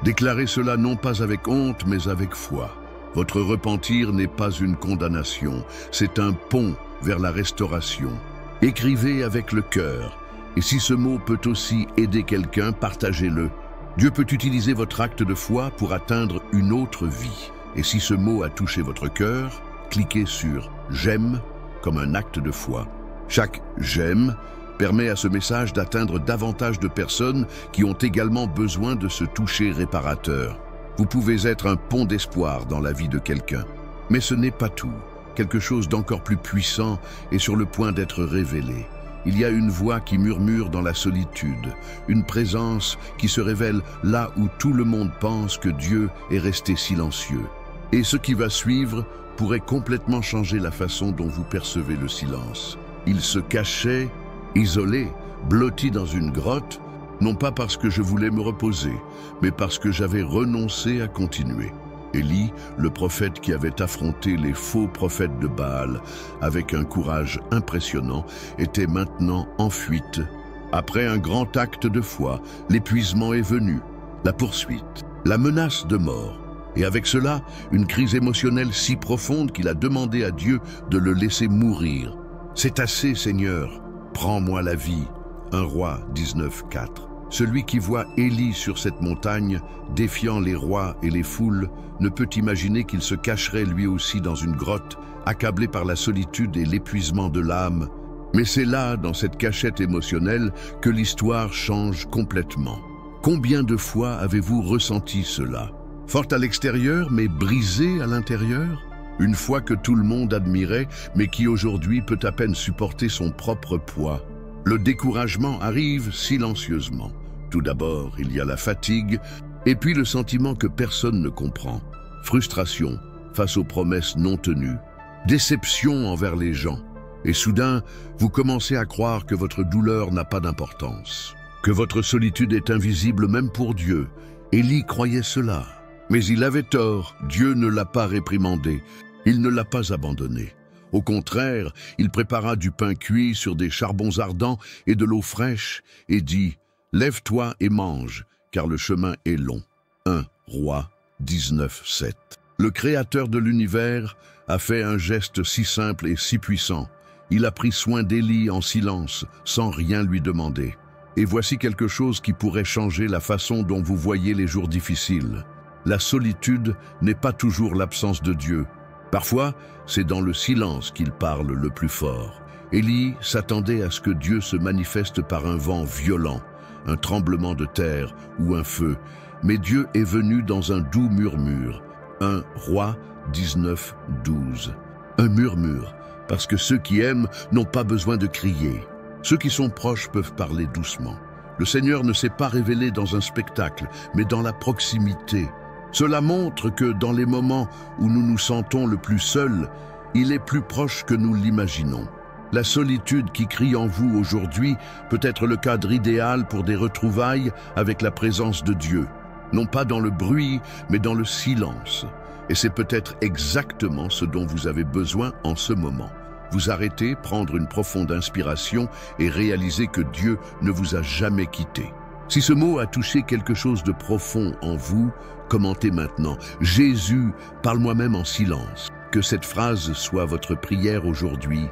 Déclarez cela non pas avec honte, mais avec foi. Votre repentir n'est pas une condamnation, c'est un pont vers la restauration. Écrivez avec le cœur, et si ce mot peut aussi aider quelqu'un, partagez-le. Dieu peut utiliser votre acte de foi pour atteindre une autre vie. Et si ce mot a touché votre cœur, cliquez sur « J'aime » comme un acte de foi. Chaque « J'aime » permet à ce message d'atteindre davantage de personnes qui ont également besoin de ce toucher réparateur. Vous pouvez être un pont d'espoir dans la vie de quelqu'un. Mais ce n'est pas tout. Quelque chose d'encore plus puissant est sur le point d'être révélé. Il y a une voix qui murmure dans la solitude, une présence qui se révèle là où tout le monde pense que Dieu est resté silencieux. Et ce qui va suivre pourrait complètement changer la façon dont vous percevez le silence. Il se cachait, isolé, blotti dans une grotte, non pas parce que je voulais me reposer, mais parce que j'avais renoncé à continuer. Élie, le prophète qui avait affronté les faux prophètes de Baal avec un courage impressionnant, était maintenant en fuite. Après un grand acte de foi, l'épuisement est venu, la poursuite, la menace de mort. Et avec cela, une crise émotionnelle si profonde qu'il a demandé à Dieu de le laisser mourir. « C'est assez, Seigneur, prends-moi la vie » 1 Roi 19:4. Celui qui voit Élie sur cette montagne, défiant les rois et les foules, ne peut imaginer qu'il se cacherait lui aussi dans une grotte, accablé par la solitude et l'épuisement de l'âme. Mais c'est là, dans cette cachette émotionnelle, que l'histoire change complètement. Combien de fois avez-vous ressenti cela? Forte à l'extérieur, mais brisée à l'intérieur? Une foi que tout le monde admirait, mais qui aujourd'hui peut à peine supporter son propre poids. Le découragement arrive silencieusement. Tout d'abord, il y a la fatigue, et puis le sentiment que personne ne comprend. Frustration face aux promesses non tenues. Déception envers les gens. Et soudain, vous commencez à croire que votre douleur n'a pas d'importance. Que votre solitude est invisible même pour Dieu. Élie croyait cela. Mais il avait tort, Dieu ne l'a pas réprimandé, il ne l'a pas abandonné. Au contraire, il prépara du pain cuit sur des charbons ardents et de l'eau fraîche et dit « Lève-toi et mange, car le chemin est long. » 1 Roi 19:7. Le Créateur de l'univers a fait un geste si simple et si puissant. Il a pris soin d'Élie en silence, sans rien lui demander. Et voici quelque chose qui pourrait changer la façon dont vous voyez les jours difficiles. La solitude n'est pas toujours l'absence de Dieu. Parfois, c'est dans le silence qu'il parle le plus fort. Élie s'attendait à ce que Dieu se manifeste par un vent violent, un tremblement de terre ou un feu, mais Dieu est venu dans un doux murmure. 1 Roi 19, 12. Un murmure, parce que ceux qui aiment n'ont pas besoin de crier. Ceux qui sont proches peuvent parler doucement. Le Seigneur ne s'est pas révélé dans un spectacle, mais dans la proximité. Cela montre que dans les moments où nous nous sentons le plus seuls, il est plus proche que nous l'imaginons. La solitude qui crie en vous aujourd'hui peut être le cadre idéal pour des retrouvailles avec la présence de Dieu. Non pas dans le bruit, mais dans le silence. Et c'est peut-être exactement ce dont vous avez besoin en ce moment. Vous arrêtez, prendre une profonde inspiration et réaliser que Dieu ne vous a jamais quitté. Si ce mot a touché quelque chose de profond en vous, commentez maintenant « Jésus, parle-moi même en silence ». Que cette phrase soit votre prière aujourd'hui.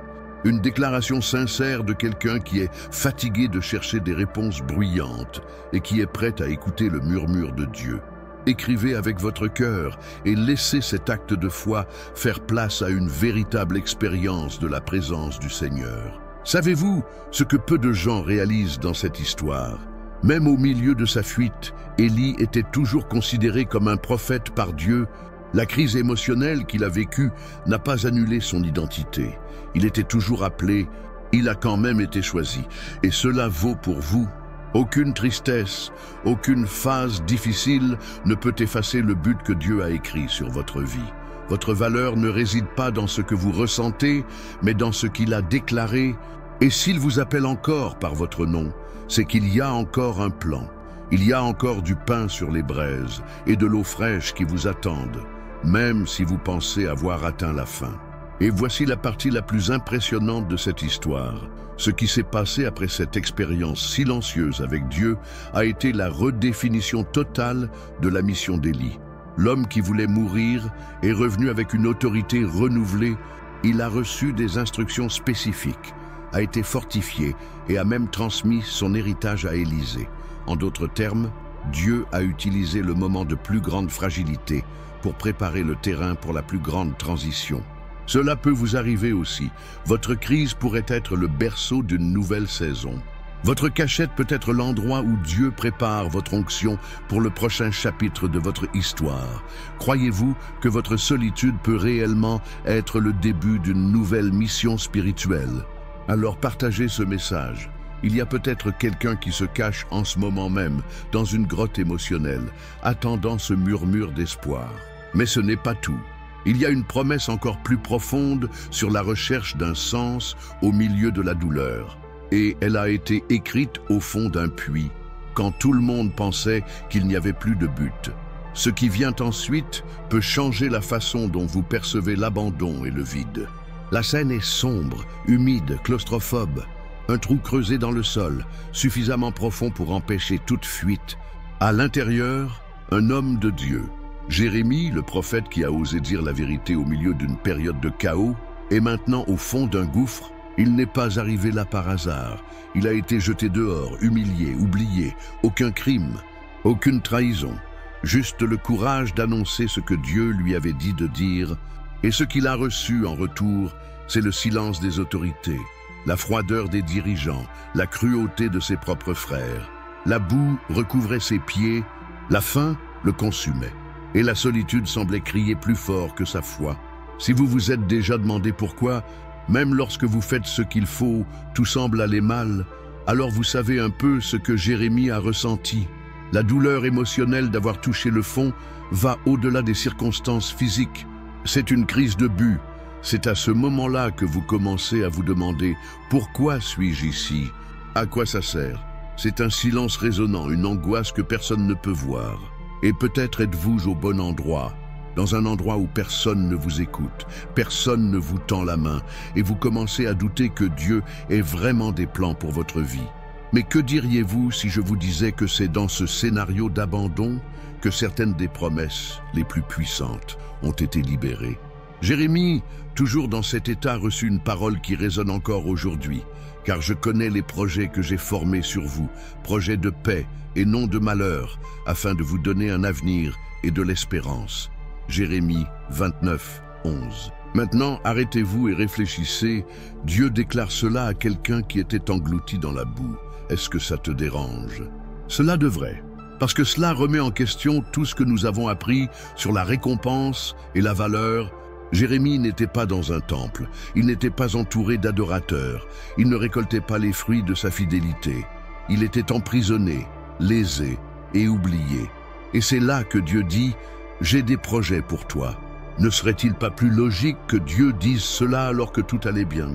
Une déclaration sincère de quelqu'un qui est fatigué de chercher des réponses bruyantes et qui est prêt à écouter le murmure de Dieu. Écrivez avec votre cœur et laissez cet acte de foi faire place à une véritable expérience de la présence du Seigneur. Savez-vous ce que peu de gens réalisent dans cette histoire? Même au milieu de sa fuite, Élie était toujours considéré comme un prophète par Dieu. La crise émotionnelle qu'il a vécue n'a pas annulé son identité. Il était toujours appelé, il a quand même été choisi. Et cela vaut pour vous. Aucune tristesse, aucune phase difficile ne peut effacer le but que Dieu a écrit sur votre vie. Votre valeur ne réside pas dans ce que vous ressentez, mais dans ce qu'il a déclaré. Et s'il vous appelle encore par votre nom, c'est qu'il y a encore un plan. Il y a encore du pain sur les braises et de l'eau fraîche qui vous attendent, même si vous pensez avoir atteint la fin. Et voici la partie la plus impressionnante de cette histoire. Ce qui s'est passé après cette expérience silencieuse avec Dieu a été la redéfinition totale de la mission d'Élie. L'homme qui voulait mourir est revenu avec une autorité renouvelée. Il a reçu des instructions spécifiques, a été fortifié et a même transmis son héritage à Élisée. En d'autres termes, Dieu a utilisé le moment de plus grande fragilité pour préparer le terrain pour la plus grande transition. Cela peut vous arriver aussi. Votre crise pourrait être le berceau d'une nouvelle saison. Votre cachette peut être l'endroit où Dieu prépare votre onction pour le prochain chapitre de votre histoire. Croyez-vous que votre solitude peut réellement être le début d'une nouvelle mission spirituelle? Alors partagez ce message. Il y a peut-être quelqu'un qui se cache en ce moment même dans une grotte émotionnelle, attendant ce murmure d'espoir. Mais ce n'est pas tout. Il y a une promesse encore plus profonde sur la recherche d'un sens au milieu de la douleur. Et elle a été écrite au fond d'un puits, quand tout le monde pensait qu'il n'y avait plus de but. Ce qui vient ensuite peut changer la façon dont vous percevez l'abandon et le vide. La scène est sombre, humide, claustrophobe. Un trou creusé dans le sol, suffisamment profond pour empêcher toute fuite. À l'intérieur, un homme de Dieu. Jérémie, le prophète qui a osé dire la vérité au milieu d'une période de chaos, est maintenant au fond d'un gouffre. Il n'est pas arrivé là par hasard. Il a été jeté dehors, humilié, oublié. Aucun crime, aucune trahison. Juste le courage d'annoncer ce que Dieu lui avait dit de dire. Et ce qu'il a reçu en retour, c'est le silence des autorités, la froideur des dirigeants, la cruauté de ses propres frères. La boue recouvrait ses pieds, la faim le consumait. Et la solitude semblait crier plus fort que sa foi. Si vous vous êtes déjà demandé pourquoi, même lorsque vous faites ce qu'il faut, tout semble aller mal, alors vous savez un peu ce que Jérémie a ressenti. La douleur émotionnelle d'avoir touché le fond va au-delà des circonstances physiques. C'est une crise de but. C'est à ce moment-là que vous commencez à vous demander « Pourquoi suis-je ici ? À quoi ça sert ?» C'est un silence résonnant, une angoisse que personne ne peut voir. Et peut-être êtes-vous au bon endroit, dans un endroit où personne ne vous écoute, personne ne vous tend la main, et vous commencez à douter que Dieu ait vraiment des plans pour votre vie. Mais que diriez-vous si je vous disais que c'est dans ce scénario d'abandon que certaines des promesses les plus puissantes ont été libérées? Jérémie, toujours dans cet état, reçut une parole qui résonne encore aujourd'hui. « Car je connais les projets que j'ai formés sur vous, projets de paix et non de malheur, afin de vous donner un avenir et de l'espérance. » Jérémie 29, 11. Maintenant, arrêtez-vous et réfléchissez. Dieu déclare cela à quelqu'un qui était englouti dans la boue. Est-ce que ça te dérange? Cela devrait, parce que cela remet en question tout ce que nous avons appris sur la récompense et la valeur. Jérémie n'était pas dans un temple, il n'était pas entouré d'adorateurs, il ne récoltait pas les fruits de sa fidélité. Il était emprisonné, lésé et oublié. Et c'est là que Dieu dit « J'ai des projets pour toi ». Ne serait-il pas plus logique que Dieu dise cela alors que tout allait bien,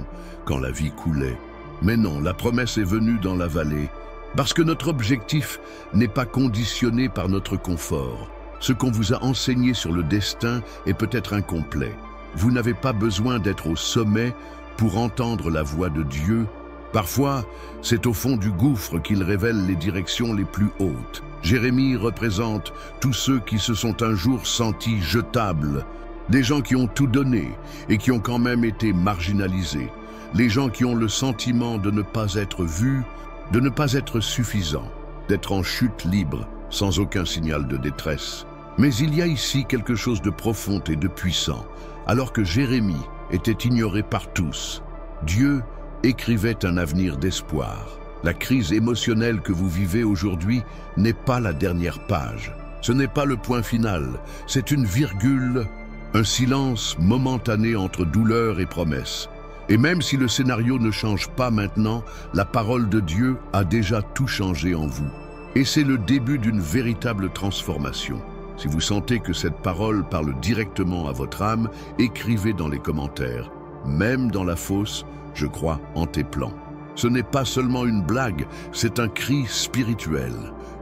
quand la vie coulait? Mais non, la promesse est venue dans la vallée, parce que notre objectif n'est pas conditionné par notre confort. Ce qu'on vous a enseigné sur le destin est peut-être incomplet. Vous n'avez pas besoin d'être au sommet pour entendre la voix de Dieu. Parfois, c'est au fond du gouffre qu'il révèle les directions les plus hautes. Jérémie représente tous ceux qui se sont un jour sentis jetables, des gens qui ont tout donné et qui ont quand même été marginalisés, les gens qui ont le sentiment de ne pas être vus, de ne pas être suffisants, d'être en chute libre, sans aucun signal de détresse. Mais il y a ici quelque chose de profond et de puissant. Alors que Jérémie était ignoré par tous, Dieu écrivait un avenir d'espoir. La crise émotionnelle que vous vivez aujourd'hui n'est pas la dernière page. Ce n'est pas le point final, c'est une virgule, un silence momentané entre douleur et promesse. Et même si le scénario ne change pas maintenant, la parole de Dieu a déjà tout changé en vous. Et c'est le début d'une véritable transformation. Si vous sentez que cette parole parle directement à votre âme, écrivez dans les commentaires. Même dans la fosse, je crois en tes plans. Ce n'est pas seulement une blague, c'est un cri spirituel,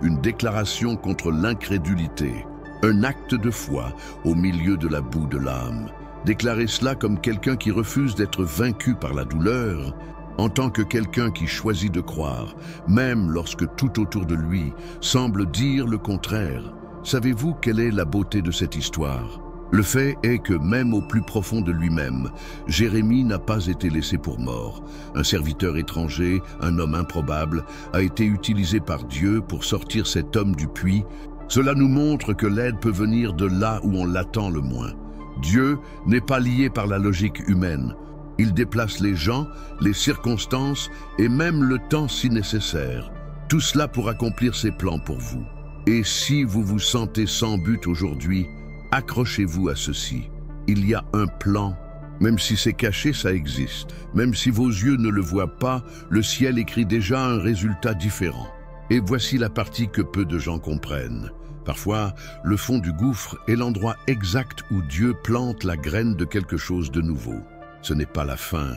une déclaration contre l'incrédulité, un acte de foi au milieu de la boue de l'âme. Déclarez cela comme quelqu'un qui refuse d'être vaincu par la douleur, en tant que quelqu'un qui choisit de croire, même lorsque tout autour de lui semble dire le contraire. Savez-vous quelle est la beauté de cette histoire? Le fait est que même au plus profond de lui-même, Jérémie n'a pas été laissé pour mort. Un serviteur étranger, un homme improbable, a été utilisé par Dieu pour sortir cet homme du puits. Cela nous montre que l'aide peut venir de là où on l'attend le moins. Dieu n'est pas lié par la logique humaine. Il déplace les gens, les circonstances et même le temps si nécessaire. Tout cela pour accomplir ses plans pour vous. Et si vous vous sentez sans but aujourd'hui, accrochez-vous à ceci. Il y a un plan. Même si c'est caché, ça existe. Même si vos yeux ne le voient pas, le ciel écrit déjà un résultat différent. Et voici la partie que peu de gens comprennent. Parfois, le fond du gouffre est l'endroit exact où Dieu plante la graine de quelque chose de nouveau. Ce n'est pas la fin,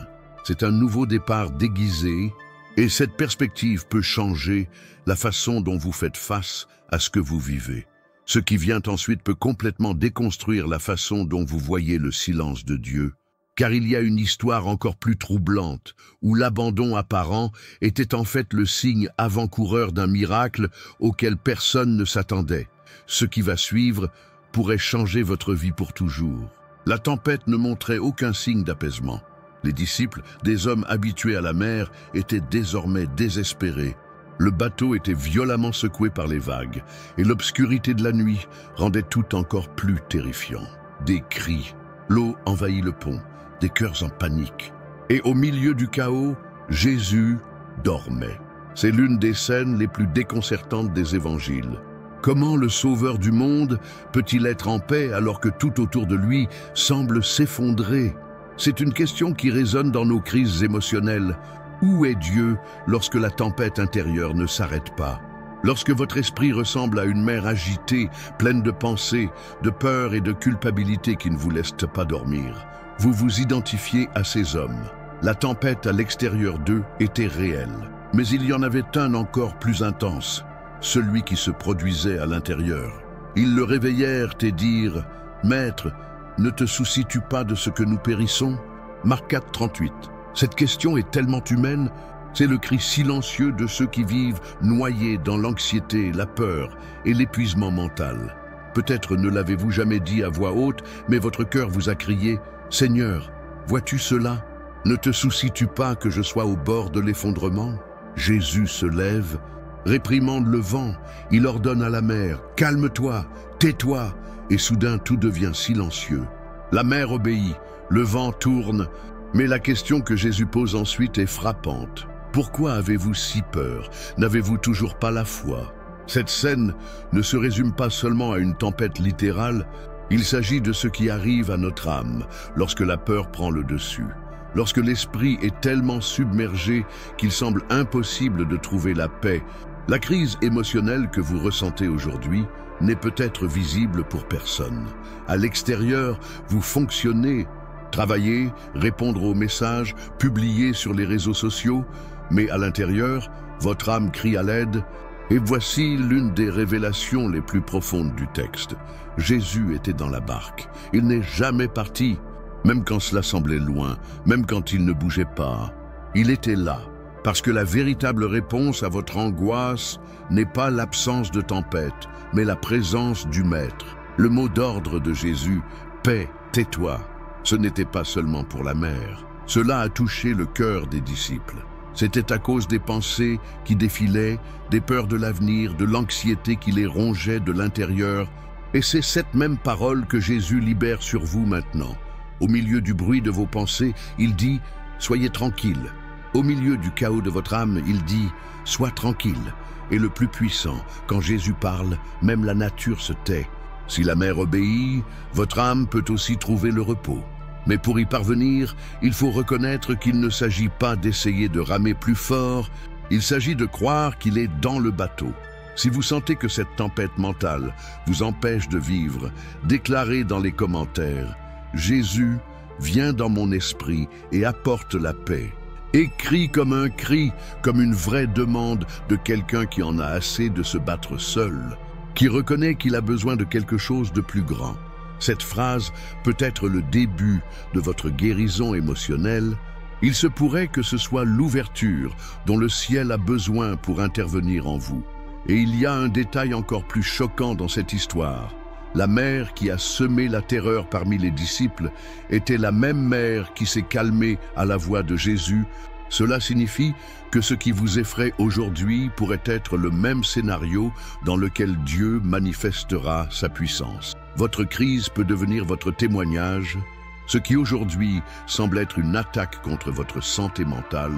c'est un nouveau départ déguisé, et cette perspective peut changer la façon dont vous faites face à ce que vous vivez. Ce qui vient ensuite peut complètement déconstruire la façon dont vous voyez le silence de Dieu. Car il y a une histoire encore plus troublante, où l'abandon apparent était en fait le signe avant-coureur d'un miracle auquel personne ne s'attendait. Ce qui va suivre pourrait changer votre vie pour toujours. La tempête ne montrait aucun signe d'apaisement. Les disciples, des hommes habitués à la mer, étaient désormais désespérés. Le bateau était violemment secoué par les vagues, et l'obscurité de la nuit rendait tout encore plus terrifiant. Des cris, l'eau envahit le pont, des cœurs en panique. Et au milieu du chaos, Jésus dormait. C'est l'une des scènes les plus déconcertantes des évangiles. Comment le Sauveur du monde peut-il être en paix alors que tout autour de lui semble s'effondrer? C'est une question qui résonne dans nos crises émotionnelles. Où est Dieu lorsque la tempête intérieure ne s'arrête pas? Lorsque votre esprit ressemble à une mer agitée, pleine de pensées, de peur et de culpabilité qui ne vous laissent pas dormir, vous vous identifiez à ces hommes. La tempête à l'extérieur d'eux était réelle, mais il y en avait un encore plus intense, celui qui se produisait à l'intérieur. Ils le réveillèrent et dirent « Maître, ne te soucies-tu pas de ce que nous périssons » Marc 4, 38. Cette question est tellement humaine, c'est le cri silencieux de ceux qui vivent noyés dans l'anxiété, la peur et l'épuisement mental. Peut-être ne l'avez-vous jamais dit à voix haute, mais votre cœur vous a crié « Seigneur, vois-tu cela? Ne te soucies-tu pas que je sois au bord de l'effondrement » Jésus se lève, réprimande le vent, il ordonne à la mer « Calme-toi, tais-toi » et soudain tout devient silencieux. La mer obéit, Le vent tourne, mais la question que Jésus pose ensuite est frappante. Pourquoi avez-vous si peur? N'avez-vous toujours pas la foi? Cette scène ne se résume pas seulement à une tempête littérale, il s'agit de ce qui arrive à notre âme lorsque la peur prend le dessus. Lorsque l'esprit est tellement submergé qu'il semble impossible de trouver la paix, la crise émotionnelle que vous ressentez aujourd'hui n'est peut-être visible pour personne. À l'extérieur, vous fonctionnez, travaillez, répondre aux messages, publier sur les réseaux sociaux, mais à l'intérieur, votre âme crie à l'aide. Et voici l'une des révélations les plus profondes du texte. Jésus était dans la barque. Il n'est jamais parti, même quand cela semblait loin, même quand il ne bougeait pas. Il était là, parce que la véritable réponse à votre angoisse n'est pas l'absence de tempête, mais la présence du Maître. Le mot d'ordre de Jésus, « Paix, tais-toi », ce n'était pas seulement pour la mer. Cela a touché le cœur des disciples. C'était à cause des pensées qui défilaient, des peurs de l'avenir, de l'anxiété qui les rongeait de l'intérieur. Et c'est cette même parole que Jésus libère sur vous maintenant. Au milieu du bruit de vos pensées, il dit « Soyez tranquille ». Au milieu du chaos de votre âme, il dit « Sois tranquille ». Et le plus puissant, quand Jésus parle, même la nature se tait. Si la mer obéit, votre âme peut aussi trouver le repos. Mais pour y parvenir, il faut reconnaître qu'il ne s'agit pas d'essayer de ramer plus fort, il s'agit de croire qu'il est dans le bateau. Si vous sentez que cette tempête mentale vous empêche de vivre, déclarez dans les commentaires « Jésus vient dans mon esprit et apporte la paix ». Écrit comme un cri, comme une vraie demande de quelqu'un qui en a assez de se battre seul, qui reconnaît qu'il a besoin de quelque chose de plus grand. Cette phrase peut être le début de votre guérison émotionnelle. Il se pourrait que ce soit l'ouverture dont le ciel a besoin pour intervenir en vous. Et il y a un détail encore plus choquant dans cette histoire. La mer qui a semé la terreur parmi les disciples était la même mer qui s'est calmée à la voix de Jésus. Cela signifie que ce qui vous effraie aujourd'hui pourrait être le même scénario dans lequel Dieu manifestera sa puissance. Votre crise peut devenir votre témoignage. Ce qui aujourd'hui semble être une attaque contre votre santé mentale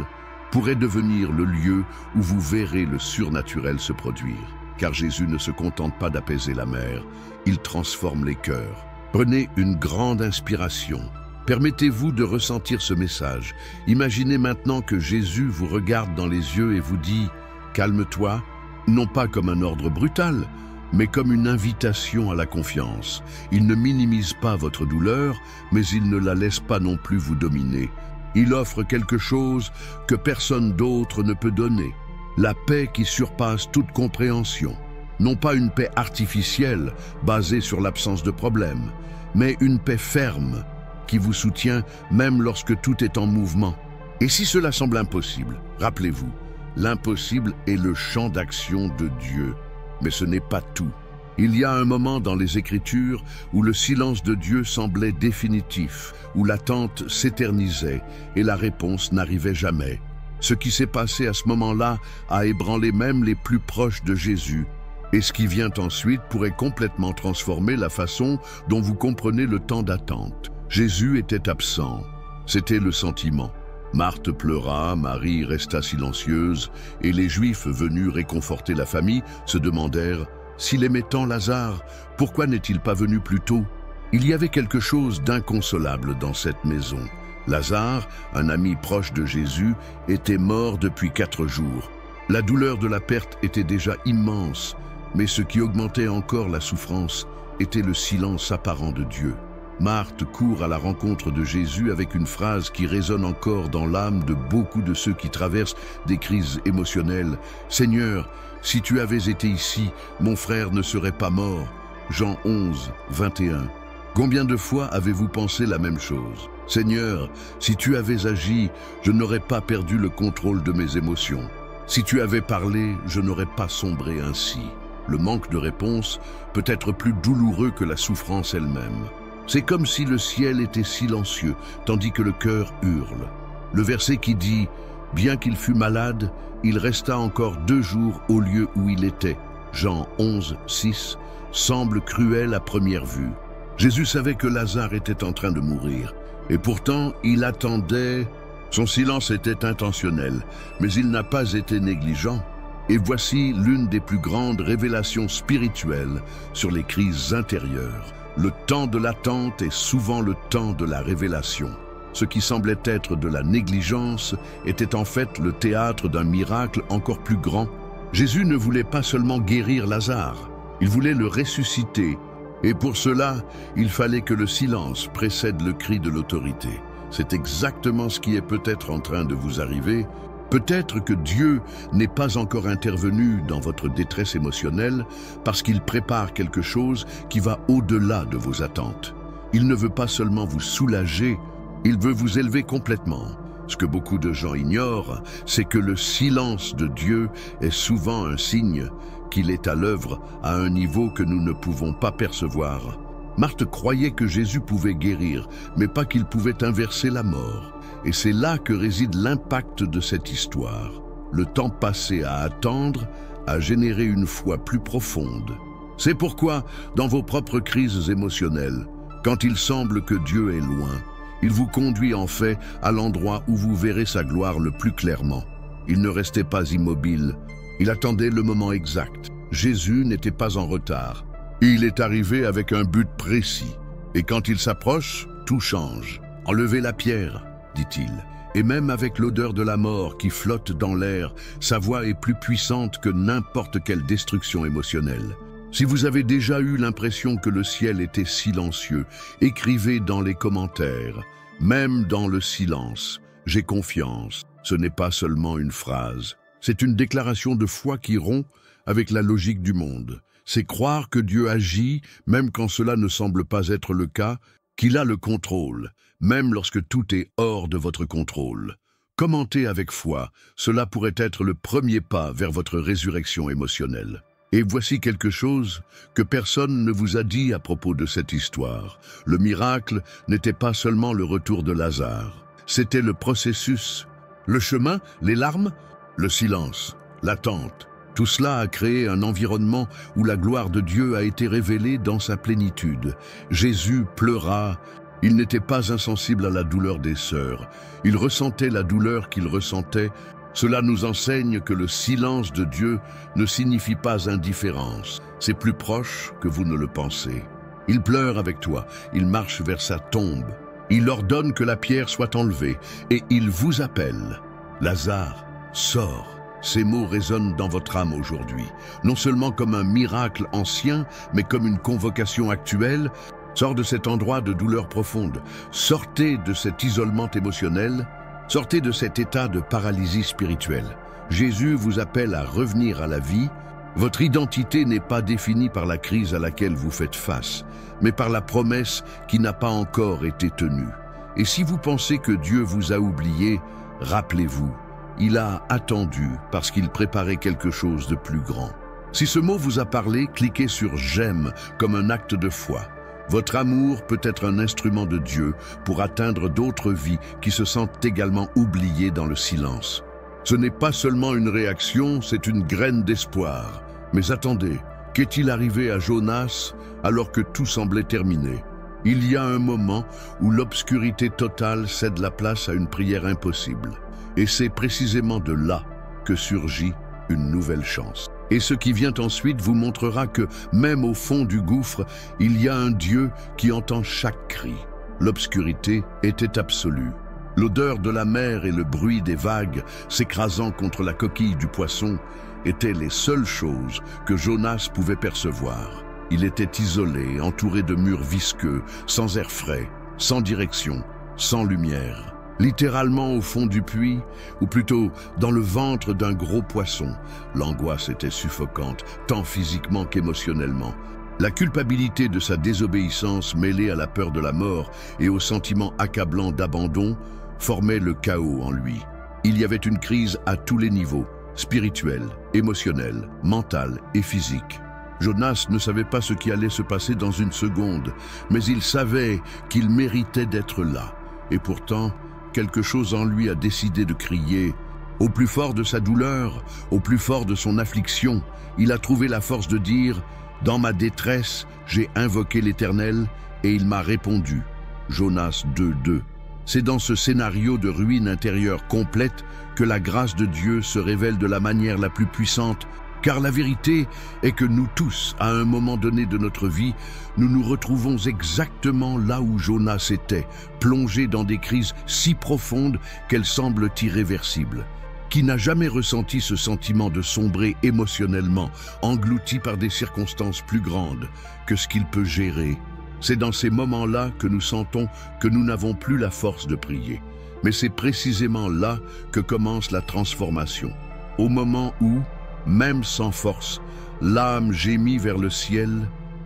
pourrait devenir le lieu où vous verrez le surnaturel se produire. Car Jésus ne se contente pas d'apaiser la mer, il transforme les cœurs. Prenez une grande inspiration. Permettez-vous de ressentir ce message. Imaginez maintenant que Jésus vous regarde dans les yeux et vous dit « Calme-toi », non pas comme un ordre brutal, mais comme une invitation à la confiance. Il ne minimise pas votre douleur, mais il ne la laisse pas non plus vous dominer. Il offre quelque chose que personne d'autre ne peut donner. La paix qui surpasse toute compréhension. Non pas une paix artificielle, basée sur l'absence de problème, mais une paix ferme, qui vous soutient même lorsque tout est en mouvement. Et si cela semble impossible, rappelez-vous, l'impossible est le champ d'action de Dieu. Mais ce n'est pas tout. Il y a un moment dans les Écritures où le silence de Dieu semblait définitif, où l'attente s'éternisait et la réponse n'arrivait jamais. Ce qui s'est passé à ce moment-là a ébranlé même les plus proches de Jésus. Et ce qui vient ensuite pourrait complètement transformer la façon dont vous comprenez le temps d'attente. Jésus était absent. C'était le sentiment. Marthe pleura, Marie resta silencieuse, et les Juifs venus réconforter la famille se demandèrent « S'il aimait tant Lazare, pourquoi n'est-il pas venu plus tôt ?» Il y avait quelque chose d'inconsolable dans cette maison. Lazare, un ami proche de Jésus, était mort depuis 4 jours. La douleur de la perte était déjà immense, mais ce qui augmentait encore la souffrance était le silence apparent de Dieu. Marthe court à la rencontre de Jésus avec une phrase qui résonne encore dans l'âme de beaucoup de ceux qui traversent des crises émotionnelles. « Seigneur, si tu avais été ici, mon frère ne serait pas mort. » Jean 11, 21. Combien de fois avez-vous pensé la même chose? « Seigneur, si tu avais agi, je n'aurais pas perdu le contrôle de mes émotions. Si tu avais parlé, je n'aurais pas sombré ainsi. » Le manque de réponse peut être plus douloureux que la souffrance elle-même. C'est comme si le ciel était silencieux, tandis que le cœur hurle. Le verset qui dit « Bien qu'il fût malade, il resta encore 2 jours au lieu où il était » Jean 11, 6, semble cruel à première vue. Jésus savait que Lazare était en train de mourir, Et pourtant, il attendait. Son silence était intentionnel, mais il n'a pas été négligent. Et voici l'une des plus grandes révélations spirituelles sur les crises intérieures. Le temps de l'attente est souvent le temps de la révélation. Ce qui semblait être de la négligence était en fait le théâtre d'un miracle encore plus grand. Jésus ne voulait pas seulement guérir Lazare, il voulait le ressusciter. Et pour cela, il fallait que le silence précède le cri de l'autorité. C'est exactement ce qui est peut-être en train de vous arriver. Peut-être que Dieu n'est pas encore intervenu dans votre détresse émotionnelle parce qu'il prépare quelque chose qui va au-delà de vos attentes. Il ne veut pas seulement vous soulager, il veut vous élever complètement. Ce que beaucoup de gens ignorent, c'est que le silence de Dieu est souvent un signe qu'il est à l'œuvre à un niveau que nous ne pouvons pas percevoir. Marthe croyait que Jésus pouvait guérir, mais pas qu'il pouvait inverser la mort. Et c'est là que réside l'impact de cette histoire. Le temps passé à attendre a généré une foi plus profonde. C'est pourquoi, dans vos propres crises émotionnelles, quand il semble que Dieu est loin, il vous conduit en fait à l'endroit où vous verrez sa gloire le plus clairement. Il ne restait pas immobile, il attendait le moment exact. Jésus n'était pas en retard. Il est arrivé avec un but précis. Et quand il s'approche, tout change. Enlevez la pierre, dit-il. Et même avec l'odeur de la mort qui flotte dans l'air, sa voix est plus puissante que n'importe quelle destruction émotionnelle. Si vous avez déjà eu l'impression que le ciel était silencieux, écrivez dans les commentaires. Même dans le silence, j'ai confiance. Ce n'est pas seulement une phrase. C'est une déclaration de foi qui rompt avec la logique du monde. C'est croire que Dieu agit, même quand cela ne semble pas être le cas, qu'il a le contrôle, même lorsque tout est hors de votre contrôle. Commentez avec foi, cela pourrait être le premier pas vers votre résurrection émotionnelle. Et voici quelque chose que personne ne vous a dit à propos de cette histoire. Le miracle n'était pas seulement le retour de Lazare, c'était le processus. Le chemin, les larmes, le silence, l'attente. Tout cela a créé un environnement où la gloire de Dieu a été révélée dans sa plénitude. Jésus pleura. Il n'était pas insensible à la douleur des sœurs. Il ressentait la douleur qu'il ressentait. Cela nous enseigne que le silence de Dieu ne signifie pas indifférence. C'est plus proche que vous ne le pensez. Il pleure avec toi. Il marche vers sa tombe. Il ordonne que la pierre soit enlevée. Et il vous appelle. Lazare, sors. Ces mots résonnent dans votre âme aujourd'hui, non seulement comme un miracle ancien, mais comme une convocation actuelle. Sors de cet endroit de douleur profonde, sortez de cet isolement émotionnel, sortez de cet état de paralysie spirituelle. Jésus vous appelle à revenir à la vie. Votre identité n'est pas définie par la crise à laquelle vous faites face, mais par la promesse qui n'a pas encore été tenue. Et si vous pensez que Dieu vous a oublié, rappelez-vous. Il a attendu parce qu'il préparait quelque chose de plus grand. Si ce mot vous a parlé, cliquez sur « J'aime » comme un acte de foi. Votre amour peut être un instrument de Dieu pour atteindre d'autres vies qui se sentent également oubliées dans le silence. Ce n'est pas seulement une réaction, c'est une graine d'espoir. Mais attendez, qu'est-il arrivé à Jonas alors que tout semblait terminé? Il y a un moment où l'obscurité totale cède la place à une prière impossible. Et c'est précisément de là que surgit une nouvelle chance. Et ce qui vient ensuite vous montrera que, même au fond du gouffre, il y a un Dieu qui entend chaque cri. L'obscurité était absolue. L'odeur de la mer et le bruit des vagues s'écrasant contre la coquille du poisson étaient les seules choses que Jonas pouvait percevoir. Il était isolé, entouré de murs visqueux, sans air frais, sans direction, sans lumière. Littéralement au fond du puits, ou plutôt dans le ventre d'un gros poisson. L'angoisse était suffocante, tant physiquement qu'émotionnellement. La culpabilité de sa désobéissance mêlée à la peur de la mort et au sentiment accablant d'abandon formait le chaos en lui. Il y avait une crise à tous les niveaux, spirituel, émotionnel, mental et physique. Jonas ne savait pas ce qui allait se passer dans une seconde, mais il savait qu'il méritait d'être là. Et pourtant, quelque chose en lui a décidé de crier. Au plus fort de sa douleur, au plus fort de son affliction, il a trouvé la force de dire « Dans ma détresse, j'ai invoqué l'Éternel et il m'a répondu. » Jonas 2:2. C'est dans ce scénario de ruine intérieure complète que la grâce de Dieu se révèle de la manière la plus puissante, car la vérité est que nous tous, à un moment donné de notre vie, nous nous retrouvons exactement là où Jonas était, plongé dans des crises si profondes qu'elles semblent irréversibles. Qui n'a jamais ressenti ce sentiment de sombrer émotionnellement, englouti par des circonstances plus grandes que ce qu'il peut gérer? C'est dans ces moments-là que nous sentons que nous n'avons plus la force de prier. Mais c'est précisément là que commence la transformation. Au moment où, même sans force, l'âme gémit vers le ciel,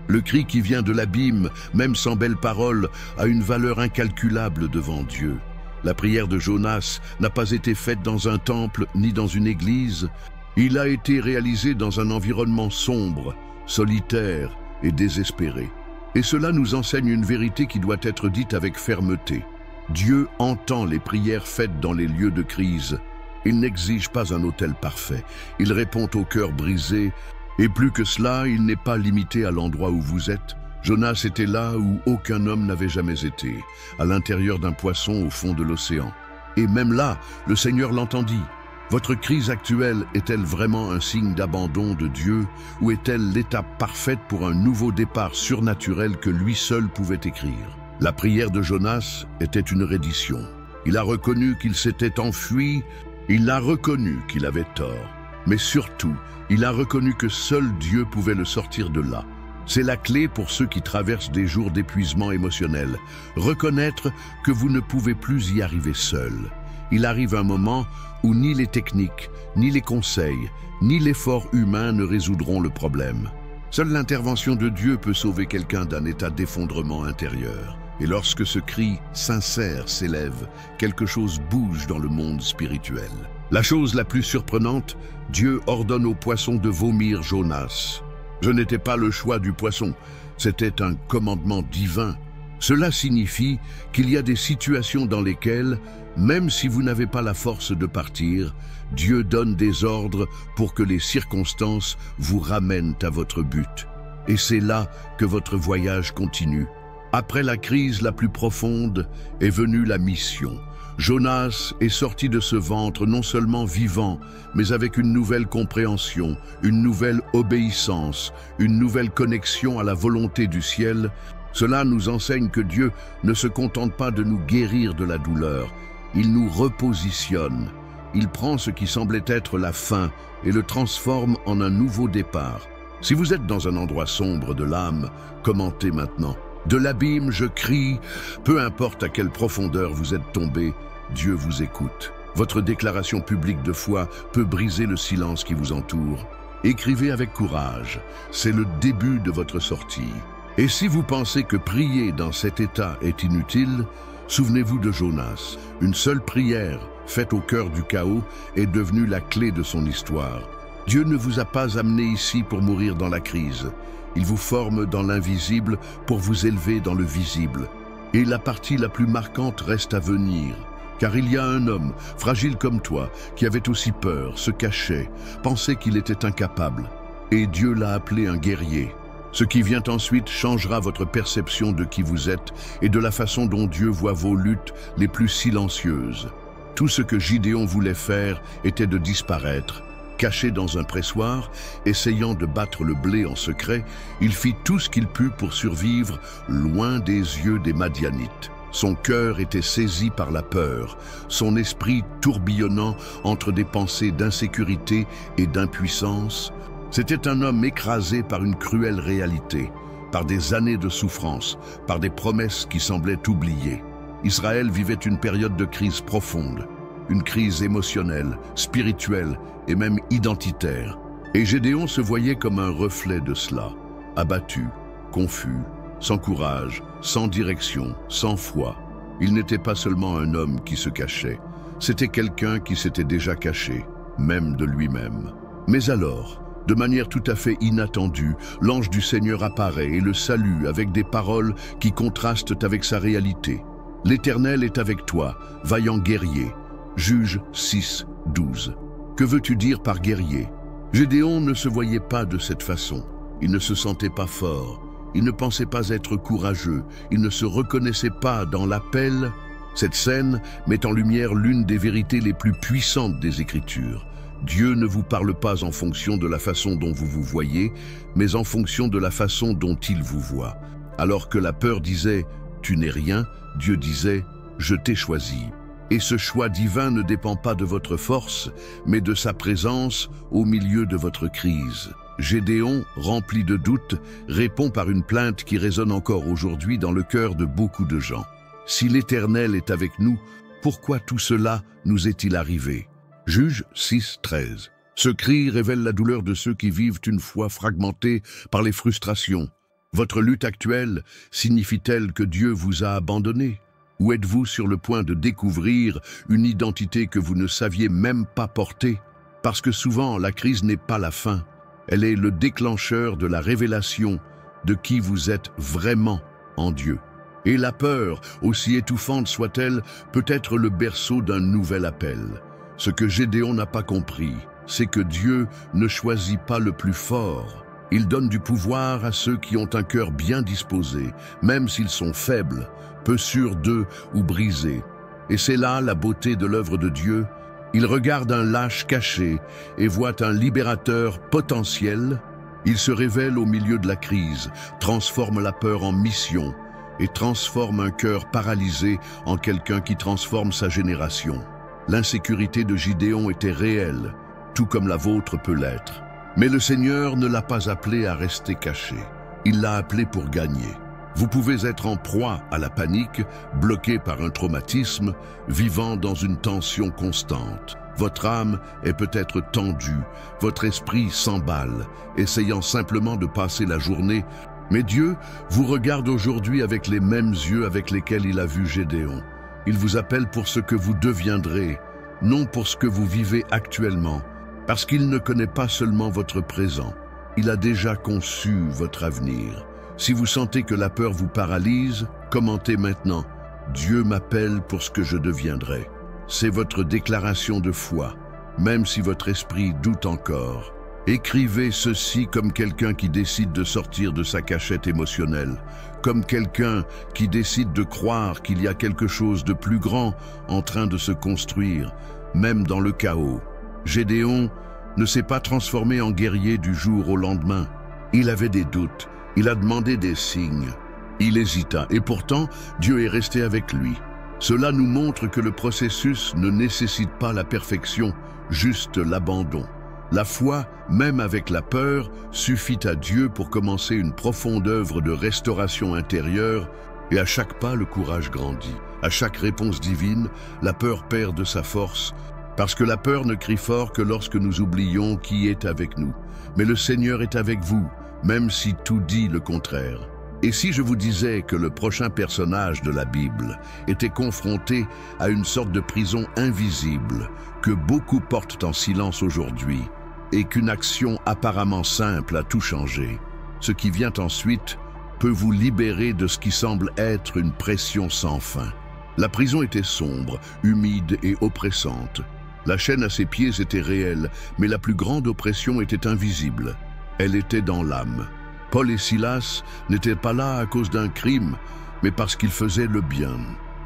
le cri qui vient de l'abîme, même sans belles paroles, a une valeur incalculable devant Dieu. La prière de Jonas n'a pas été faite dans un temple ni dans une église. Il a été réalisé dans un environnement sombre, solitaire et désespéré. Et cela nous enseigne une vérité qui doit être dite avec fermeté. Dieu entend les prières faites dans les lieux de crise. Il n'exige pas un autel parfait. Il répond au cœur brisé. Et plus que cela, il n'est pas limité à l'endroit où vous êtes. Jonas était là où aucun homme n'avait jamais été, à l'intérieur d'un poisson au fond de l'océan. Et même là, le Seigneur l'entendit. Votre crise actuelle est-elle vraiment un signe d'abandon de Dieu ou est-elle l'étape parfaite pour un nouveau départ surnaturel que lui seul pouvait écrire? La prière de Jonas était une reddition. Il a reconnu qu'il s'était enfui, il a reconnu qu'il avait tort. Mais surtout, il a reconnu que seul Dieu pouvait le sortir de là. C'est la clé pour ceux qui traversent des jours d'épuisement émotionnel. Reconnaître que vous ne pouvez plus y arriver seul. Il arrive un moment où ni les techniques, ni les conseils, ni l'effort humain ne résoudront le problème. Seule l'intervention de Dieu peut sauver quelqu'un d'un état d'effondrement intérieur. Et lorsque ce cri sincère s'élève, quelque chose bouge dans le monde spirituel. La chose la plus surprenante, Dieu ordonne au poisson de vomir Jonas. Ce n'était pas le choix du poisson, c'était un commandement divin. Cela signifie qu'il y a des situations dans lesquelles, même si vous n'avez pas la force de partir, Dieu donne des ordres pour que les circonstances vous ramènent à votre but. Et c'est là que votre voyage continue. Après la crise la plus profonde est venue la mission. Jonas est sorti de ce ventre non seulement vivant, mais avec une nouvelle compréhension, une nouvelle obéissance, une nouvelle connexion à la volonté du ciel. Cela nous enseigne que Dieu ne se contente pas de nous guérir de la douleur, il nous repositionne. Il prend ce qui semblait être la fin et le transforme en un nouveau départ. Si vous êtes dans un endroit sombre de l'âme, commentez maintenant. De l'abîme, je crie, peu importe à quelle profondeur vous êtes tombé, Dieu vous écoute. Votre déclaration publique de foi peut briser le silence qui vous entoure. Écrivez avec courage, c'est le début de votre sortie. Et si vous pensez que prier dans cet état est inutile, souvenez-vous de Jonas. Une seule prière, faite au cœur du chaos, est devenue la clé de son histoire. Dieu ne vous a pas amené ici pour mourir dans la crise. Il vous forme dans l'invisible pour vous élever dans le visible. Et la partie la plus marquante reste à venir. Car il y a un homme, fragile comme toi, qui avait aussi peur, se cachait, pensait qu'il était incapable. Et Dieu l'a appelé un guerrier. Ce qui vient ensuite changera votre perception de qui vous êtes et de la façon dont Dieu voit vos luttes les plus silencieuses. Tout ce que Gideon voulait faire était de disparaître. Caché dans un pressoir, essayant de battre le blé en secret, il fit tout ce qu'il put pour survivre loin des yeux des Madianites. Son cœur était saisi par la peur, son esprit tourbillonnant entre des pensées d'insécurité et d'impuissance. C'était un homme écrasé par une cruelle réalité, par des années de souffrance, par des promesses qui semblaient oubliées. Israël vivait une période de crise profonde, une crise émotionnelle, spirituelle et même identitaire. Et Gédéon se voyait comme un reflet de cela, abattu, confus, sans courage, sans direction, sans foi. Il n'était pas seulement un homme qui se cachait, c'était quelqu'un qui s'était déjà caché, même de lui-même. Mais alors, de manière tout à fait inattendue, l'ange du Seigneur apparaît et le salue avec des paroles qui contrastent avec sa réalité. « L'Éternel est avec toi, vaillant guerrier » Juge 6, 12. Que veux-tu dire par guerrier? Gédéon ne se voyait pas de cette façon. Il ne se sentait pas fort. Il ne pensait pas être courageux. Il ne se reconnaissait pas dans l'appel Cette scène met en lumière l'une des vérités les plus puissantes des Écritures. Dieu ne vous parle pas en fonction de la façon dont vous vous voyez, mais en fonction de la façon dont il vous voit. Alors que la peur disait « tu n'es rien », Dieu disait « je t'ai choisi ». Et ce choix divin ne dépend pas de votre force, mais de sa présence au milieu de votre crise. Gédéon, rempli de doutes, répond par une plainte qui résonne encore aujourd'hui dans le cœur de beaucoup de gens. Si l'Éternel est avec nous, pourquoi tout cela nous est-il arrivé? Juge 6:13. Ce cri révèle la douleur de ceux qui vivent une foi fragmentée par les frustrations. Votre lutte actuelle signifie-t-elle que Dieu vous a abandonné? Ou êtes-vous sur le point de découvrir une identité que vous ne saviez même pas porter? Parce que souvent, la crise n'est pas la fin. Elle est le déclencheur de la révélation de qui vous êtes vraiment en Dieu. Et la peur, aussi étouffante soit-elle, peut être le berceau d'un nouvel appel. Ce que Gédéon n'a pas compris, c'est que Dieu ne choisit pas le plus fort. Il donne du pouvoir à ceux qui ont un cœur bien disposé, même s'ils sont faibles, peu sûrs d'eux ou brisés. Et c'est là la beauté de l'œuvre de Dieu. Il regarde un lâche caché et voit un libérateur potentiel. Il se révèle au milieu de la crise, transforme la peur en mission et transforme un cœur paralysé en quelqu'un qui transforme sa génération. L'insécurité de Gédéon était réelle, tout comme la vôtre peut l'être. Mais le Seigneur ne l'a pas appelé à rester caché. Il l'a appelé pour gagner. Vous pouvez être en proie à la panique, bloqué par un traumatisme, vivant dans une tension constante. Votre âme est peut-être tendue, votre esprit s'emballe, essayant simplement de passer la journée. Mais Dieu vous regarde aujourd'hui avec les mêmes yeux avec lesquels il a vu Gédéon. Il vous appelle pour ce que vous deviendrez, non pour ce que vous vivez actuellement, parce qu'il ne connaît pas seulement votre présent, il a déjà conçu votre avenir. Si vous sentez que la peur vous paralyse, commentez maintenant « Dieu m'appelle pour ce que je deviendrai ». C'est votre déclaration de foi, même si votre esprit doute encore. Écrivez ceci comme quelqu'un qui décide de sortir de sa cachette émotionnelle, comme quelqu'un qui décide de croire qu'il y a quelque chose de plus grand en train de se construire, même dans le chaos. Gédéon ne s'est pas transformé en guerrier du jour au lendemain. Il avait des doutes, il a demandé des signes. Il hésita, et pourtant, Dieu est resté avec lui. Cela nous montre que le processus ne nécessite pas la perfection, juste l'abandon. La foi, même avec la peur, suffit à Dieu pour commencer une profonde œuvre de restauration intérieure, et à chaque pas, le courage grandit. À chaque réponse divine, la peur perd de sa force, parce que la peur ne crie fort que lorsque nous oublions qui est avec nous. Mais le Seigneur est avec vous, même si tout dit le contraire. Et si je vous disais que le prochain personnage de la Bible était confronté à une sorte de prison invisible que beaucoup portent en silence aujourd'hui, et qu'une action apparemment simple a tout changé, ce qui vient ensuite peut vous libérer de ce qui semble être une pression sans fin. La prison était sombre, humide et oppressante. La chaîne à ses pieds était réelle, mais la plus grande oppression était invisible. Elle était dans l'âme. Paul et Silas n'étaient pas là à cause d'un crime, mais parce qu'ils faisaient le bien.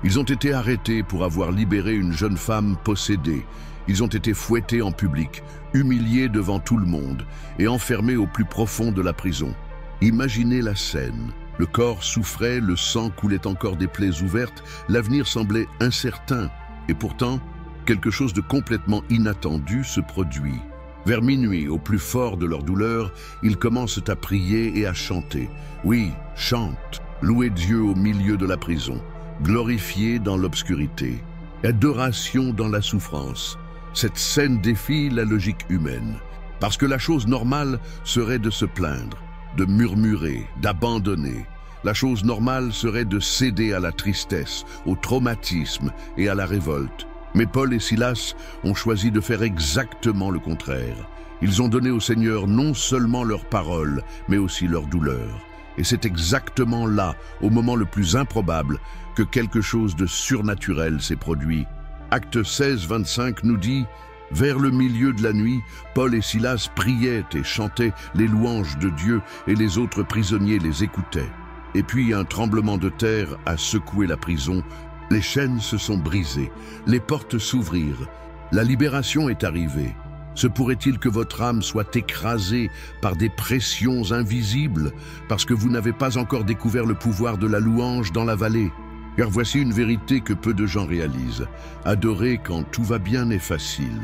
Ils ont été arrêtés pour avoir libéré une jeune femme possédée. Ils ont été fouettés en public, humiliés devant tout le monde et enfermés au plus profond de la prison. Imaginez la scène. Le corps souffrait, le sang coulait encore des plaies ouvertes, l'avenir semblait incertain. Et pourtant, quelque chose de complètement inattendu se produit. Vers minuit, au plus fort de leur douleur, ils commencent à prier et à chanter. Oui, chante, louez Dieu au milieu de la prison, glorifié dans l'obscurité, adoration dans la souffrance. Cette scène défie la logique humaine, parce que la chose normale serait de se plaindre, de murmurer, d'abandonner. La chose normale serait de céder à la tristesse, au traumatisme et à la révolte. Mais Paul et Silas ont choisi de faire exactement le contraire. Ils ont donné au Seigneur non seulement leurs paroles, mais aussi leur douleur. Et c'est exactement là, au moment le plus improbable, que quelque chose de surnaturel s'est produit. Acte 16, 25 nous dit « Vers le milieu de la nuit, Paul et Silas priaient et chantaient les louanges de Dieu et les autres prisonniers les écoutaient. Et puis un tremblement de terre a secoué la prison. Les chaînes se sont brisées, les portes s'ouvrirent, la libération est arrivée. Se pourrait-il que votre âme soit écrasée par des pressions invisibles parce que vous n'avez pas encore découvert le pouvoir de la louange dans la vallée? Car voici une vérité que peu de gens réalisent. Adorer quand tout va bien est facile,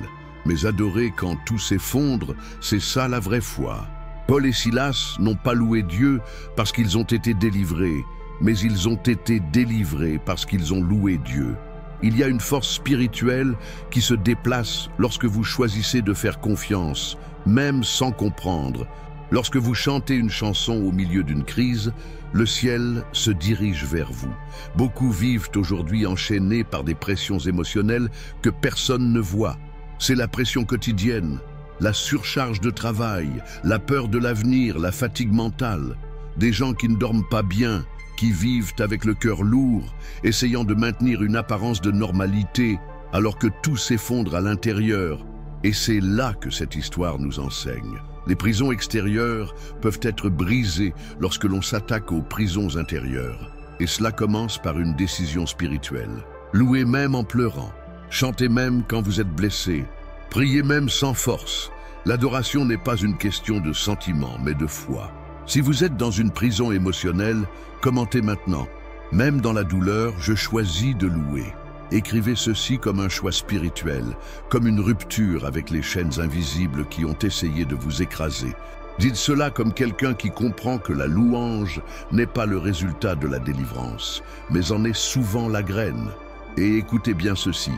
mais adorer quand tout s'effondre, c'est ça la vraie foi. Paul et Silas n'ont pas loué Dieu parce qu'ils ont été délivrés, mais ils ont été délivrés parce qu'ils ont loué Dieu. Il y a une force spirituelle qui se déplace lorsque vous choisissez de faire confiance, même sans comprendre. Lorsque vous chantez une chanson au milieu d'une crise, le ciel se dirige vers vous. Beaucoup vivent aujourd'hui enchaînés par des pressions émotionnelles que personne ne voit. C'est la pression quotidienne, la surcharge de travail, la peur de l'avenir, la fatigue mentale. Des gens qui ne dorment pas bien, qui vivent avec le cœur lourd, essayant de maintenir une apparence de normalité, alors que tout s'effondre à l'intérieur. Et c'est là que cette histoire nous enseigne. Les prisons extérieures peuvent être brisées lorsque l'on s'attaque aux prisons intérieures. Et cela commence par une décision spirituelle. Louez même en pleurant, chantez même quand vous êtes blessé, priez même sans force. L'adoration n'est pas une question de sentiment, mais de foi. Si vous êtes dans une prison émotionnelle, commentez maintenant. Même dans la douleur, je choisis de louer. Écrivez ceci comme un choix spirituel, comme une rupture avec les chaînes invisibles qui ont essayé de vous écraser. Dites cela comme quelqu'un qui comprend que la louange n'est pas le résultat de la délivrance, mais en est souvent la graine. Et écoutez bien ceci,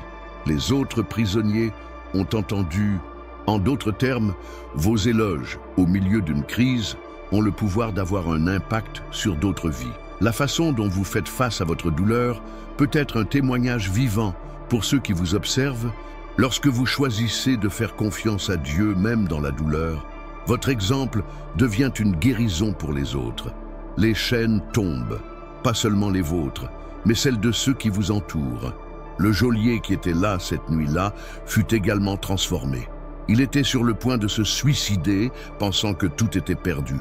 les autres prisonniers ont entendu, en d'autres termes, vos éloges au milieu d'une crise ont le pouvoir d'avoir un impact sur d'autres vies. La façon dont vous faites face à votre douleur peut être un témoignage vivant pour ceux qui vous observent. Lorsque vous choisissez de faire confiance à Dieu même dans la douleur, votre exemple devient une guérison pour les autres. Les chaînes tombent, pas seulement les vôtres, mais celles de ceux qui vous entourent. Le geôlier qui était là cette nuit-là fut également transformé. Il était sur le point de se suicider, pensant que tout était perdu.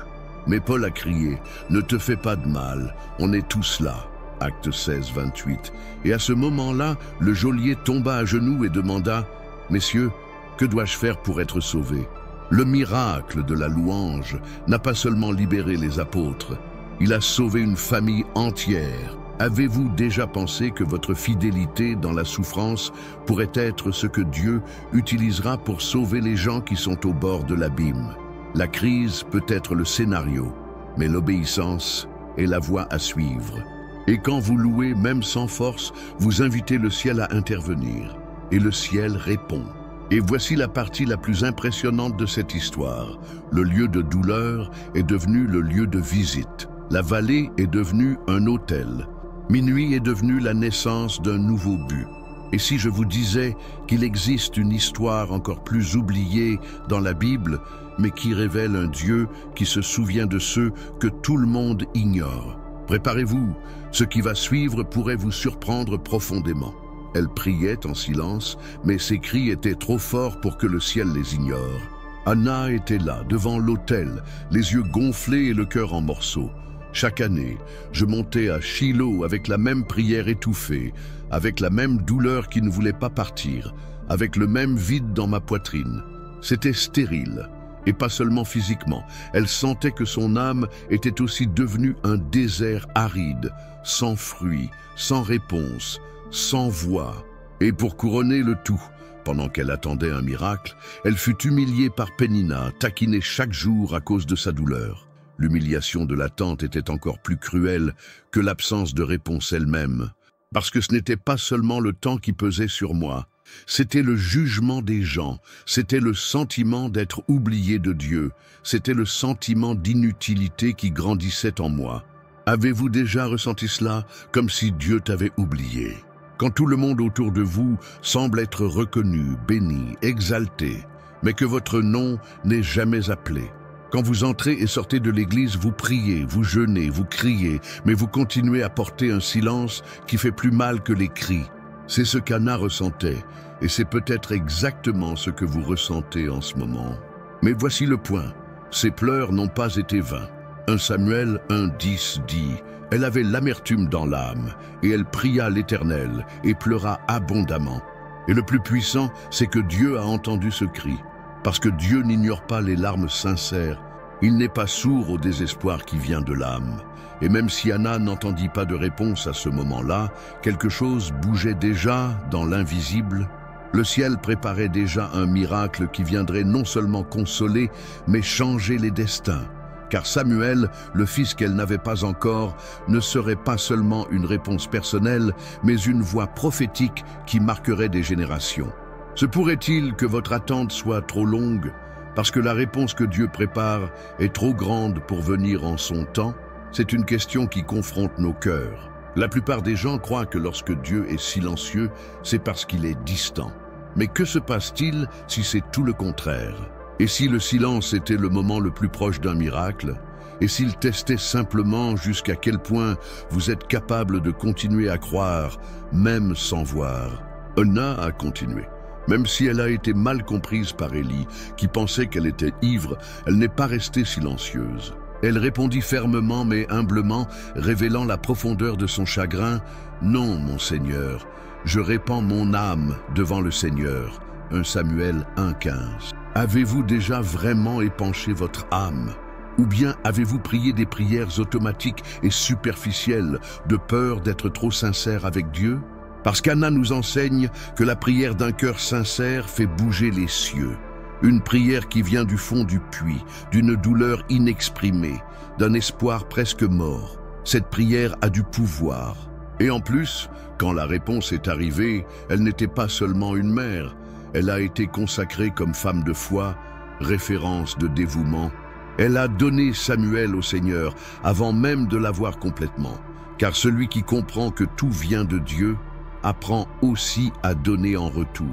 Mais Paul a crié « Ne te fais pas de mal, on est tous là ». Acte 16, 28. Et à ce moment-là, le geôlier tomba à genoux et demanda « Messieurs, que dois-je faire pour être sauvé ?» Le miracle de la louange n'a pas seulement libéré les apôtres, il a sauvé une famille entière. Avez-vous déjà pensé que votre fidélité dans la souffrance pourrait être ce que Dieu utilisera pour sauver les gens qui sont au bord de l'abîme? La crise peut être le scénario, mais l'obéissance est la voie à suivre. Et quand vous louez, même sans force, vous invitez le ciel à intervenir. Et le ciel répond. Et voici la partie la plus impressionnante de cette histoire. Le lieu de douleur est devenu le lieu de visite. La vallée est devenue un hôtel. Minuit est devenu la naissance d'un nouveau but. Et si je vous disais qu'il existe une histoire encore plus oubliée dans la Bible, mais qui révèle un Dieu qui se souvient de ceux que tout le monde ignore? Préparez-vous, ce qui va suivre pourrait vous surprendre profondément. Elle priait en silence, mais ses cris étaient trop forts pour que le ciel les ignore. Anna était là, devant l'autel, les yeux gonflés et le cœur en morceaux. Chaque année, je montais à Shiloh avec la même prière étouffée, avec la même douleur qui ne voulait pas partir, avec le même vide dans ma poitrine. C'était stérile, et pas seulement physiquement. Elle sentait que son âme était aussi devenue un désert aride, sans fruits, sans réponse, sans voix. Et pour couronner le tout, pendant qu'elle attendait un miracle, elle fut humiliée par Pénina, taquinée chaque jour à cause de sa douleur. L'humiliation de l'attente était encore plus cruelle que l'absence de réponse elle-même, parce que ce n'était pas seulement le temps qui pesait sur moi, c'était le jugement des gens, c'était le sentiment d'être oublié de Dieu, c'était le sentiment d'inutilité qui grandissait en moi. Avez-vous déjà ressenti cela, comme si Dieu t'avait oublié? Quand tout le monde autour de vous semble être reconnu, béni, exalté, mais que votre nom n'est jamais appelé. Quand vous entrez et sortez de l'église, vous priez, vous jeûnez, vous criez, mais vous continuez à porter un silence qui fait plus mal que les cris. C'est ce qu'Anna ressentait, et c'est peut-être exactement ce que vous ressentez en ce moment. Mais voici le point, ces pleurs n'ont pas été vains. 1 Samuel 1,10 dit Elle avait l'amertume dans l'âme, et elle pria l'Éternel, et pleura abondamment. Et le plus puissant, c'est que Dieu a entendu ce cri, parce que Dieu n'ignore pas les larmes sincères. Il n'est pas sourd au désespoir qui vient de l'âme. Et même si Anna n'entendit pas de réponse à ce moment-là, quelque chose bougeait déjà dans l'invisible. Le ciel préparait déjà un miracle qui viendrait non seulement consoler, mais changer les destins. Car Samuel, le fils qu'elle n'avait pas encore, ne serait pas seulement une réponse personnelle, mais une voix prophétique qui marquerait des générations. Se pourrait-il que votre attente soit trop longue, parce que la réponse que Dieu prépare est trop grande pour venir en son temps? C'est une question qui confronte nos cœurs. La plupart des gens croient que lorsque Dieu est silencieux, c'est parce qu'il est distant. Mais que se passe-t-il si c'est tout le contraire? Et si le silence était le moment le plus proche d'un miracle? Et s'il testait simplement jusqu'à quel point vous êtes capable de continuer à croire, même sans voir? Anna a continué. Même si elle a été mal comprise par Élie, qui pensait qu'elle était ivre, elle n'est pas restée silencieuse. Elle répondit fermement mais humblement, révélant la profondeur de son chagrin. « Non, mon Seigneur, je répands mon âme devant le Seigneur. » 1 Samuel 1,15. Avez-vous déjà vraiment épanché votre âme? Ou bien avez-vous prié des prières automatiques et superficielles de peur d'être trop sincère avec Dieu? Parce qu'Anna nous enseigne que la prière d'un cœur sincère fait bouger les cieux. Une prière qui vient du fond du puits, d'une douleur inexprimée, d'un espoir presque mort. Cette prière a du pouvoir. Et en plus, quand la réponse est arrivée, elle n'était pas seulement une mère. Elle a été consacrée comme femme de foi, référence de dévouement. Elle a donné Samuel au Seigneur avant même de l'avoir complètement. Car celui qui comprend que tout vient de Dieu apprend aussi à donner en retour.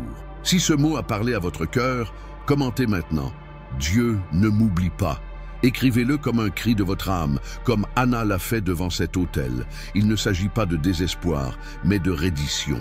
Si ce mot a parlé à votre cœur, commentez maintenant. Dieu ne m'oublie pas. Écrivez-le comme un cri de votre âme, comme Anna l'a fait devant cet autel. Il ne s'agit pas de désespoir, mais de reddition.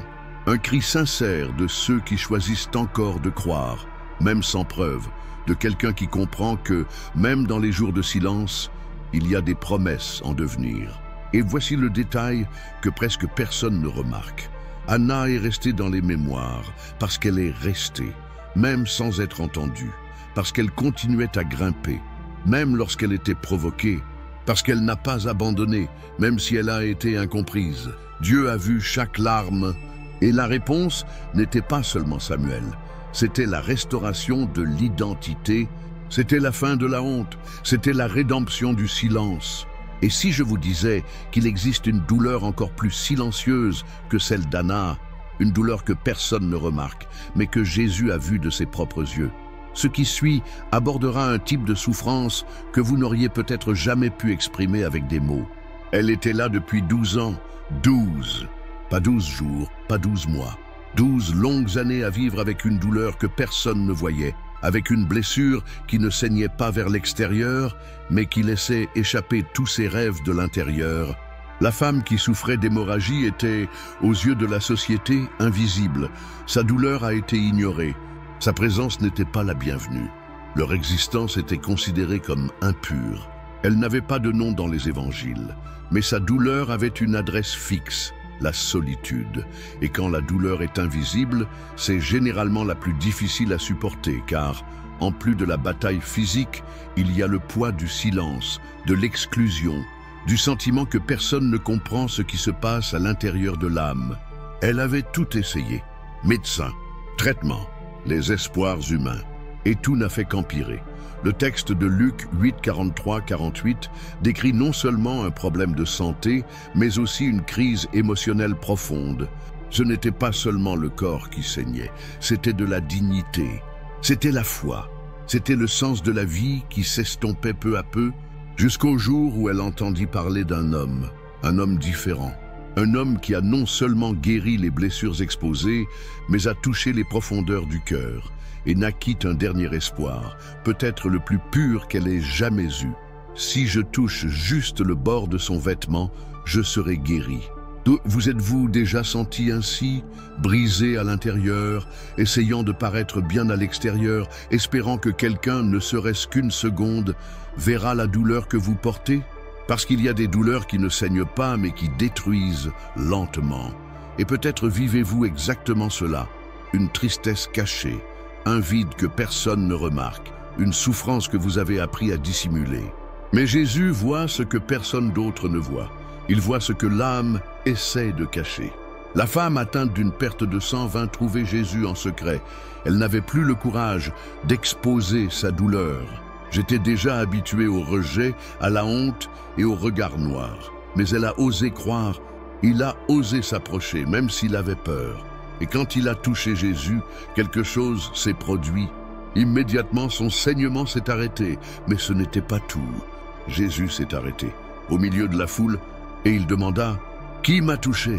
Un cri sincère de ceux qui choisissent encore de croire, même sans preuve, de quelqu'un qui comprend que, même dans les jours de silence, il y a des promesses en devenir. Et voici le détail que presque personne ne remarque. Anna est restée dans les mémoires parce qu'elle est restée, même sans être entendue, parce qu'elle continuait à grimper, même lorsqu'elle était provoquée, parce qu'elle n'a pas abandonné, même si elle a été incomprise. Dieu a vu chaque larme. Et la réponse n'était pas seulement Samuel, c'était la restauration de l'identité, c'était la fin de la honte, c'était la rédemption du silence. Et si je vous disais qu'il existe une douleur encore plus silencieuse que celle d'Anna, une douleur que personne ne remarque, mais que Jésus a vue de ses propres yeux? Ce qui suit abordera un type de souffrance que vous n'auriez peut-être jamais pu exprimer avec des mots. Elle était là depuis 12 ans, 12. Pas 12 jours, pas 12 mois. 12 longues années à vivre avec une douleur que personne ne voyait, avec une blessure qui ne saignait pas vers l'extérieur, mais qui laissait échapper tous ses rêves de l'intérieur. La femme qui souffrait d'hémorragie était, aux yeux de la société, invisible. Sa douleur a été ignorée. Sa présence n'était pas la bienvenue. Leur existence était considérée comme impure. Elle n'avait pas de nom dans les évangiles, mais sa douleur avait une adresse fixe. La solitude. Et quand la douleur est invisible, c'est généralement la plus difficile à supporter, car, en plus de la bataille physique, il y a le poids du silence, de l'exclusion, du sentiment que personne ne comprend ce qui se passe à l'intérieur de l'âme. Elle avait tout essayé. Médecin, traitement, les espoirs humains. Et tout n'a fait qu'empirer. Le texte de Luc 8, 43-48 décrit non seulement un problème de santé, mais aussi une crise émotionnelle profonde. Ce n'était pas seulement le corps qui saignait, c'était de la dignité, c'était la foi, c'était le sens de la vie qui s'estompait peu à peu, jusqu'au jour où elle entendit parler d'un homme différent. Un homme qui a non seulement guéri les blessures exposées, mais a touché les profondeurs du cœur, et naquit un dernier espoir, peut-être le plus pur qu'elle ait jamais eu. Si je touche juste le bord de son vêtement, je serai guéri. Vous êtes-vous déjà senti ainsi, brisé à l'intérieur, essayant de paraître bien à l'extérieur, espérant que quelqu'un, ne serait-ce qu'une seconde, verra la douleur que vous portez? Parce qu'il y a des douleurs qui ne saignent pas mais qui détruisent lentement. Et peut-être vivez-vous exactement cela, une tristesse cachée, un vide que personne ne remarque, une souffrance que vous avez appris à dissimuler. Mais Jésus voit ce que personne d'autre ne voit. Il voit ce que l'âme essaie de cacher. La femme atteinte d'une perte de sang vint trouver Jésus en secret. Elle n'avait plus le courage d'exposer sa douleur. J'étais déjà habitué au rejet, à la honte et au regard noir. Mais elle a osé croire, il a osé s'approcher, même s'il avait peur. Et quand il a touché Jésus, quelque chose s'est produit. Immédiatement, son saignement s'est arrêté, mais ce n'était pas tout. Jésus s'est arrêté, au milieu de la foule, et il demanda « Qui m'a touché ?»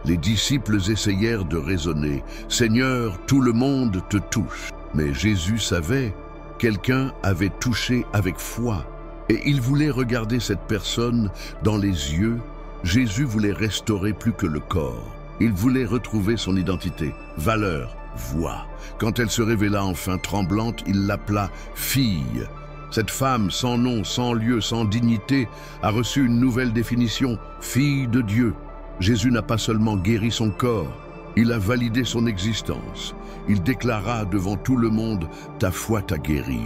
Les disciples essayèrent de raisonner. « Seigneur, tout le monde te touche. » Mais Jésus savait, quelqu'un avait touché avec foi. Et il voulait regarder cette personne dans les yeux. Jésus voulait restaurer plus que le corps. Il voulait retrouver son identité, valeur, voix. Quand elle se révéla enfin tremblante, il l'appela « fille ». Cette femme, sans nom, sans lieu, sans dignité, a reçu une nouvelle définition, fille de Dieu. Jésus n'a pas seulement guéri son corps, il a validé son existence. Il déclara devant tout le monde, ta foi t'a guéri.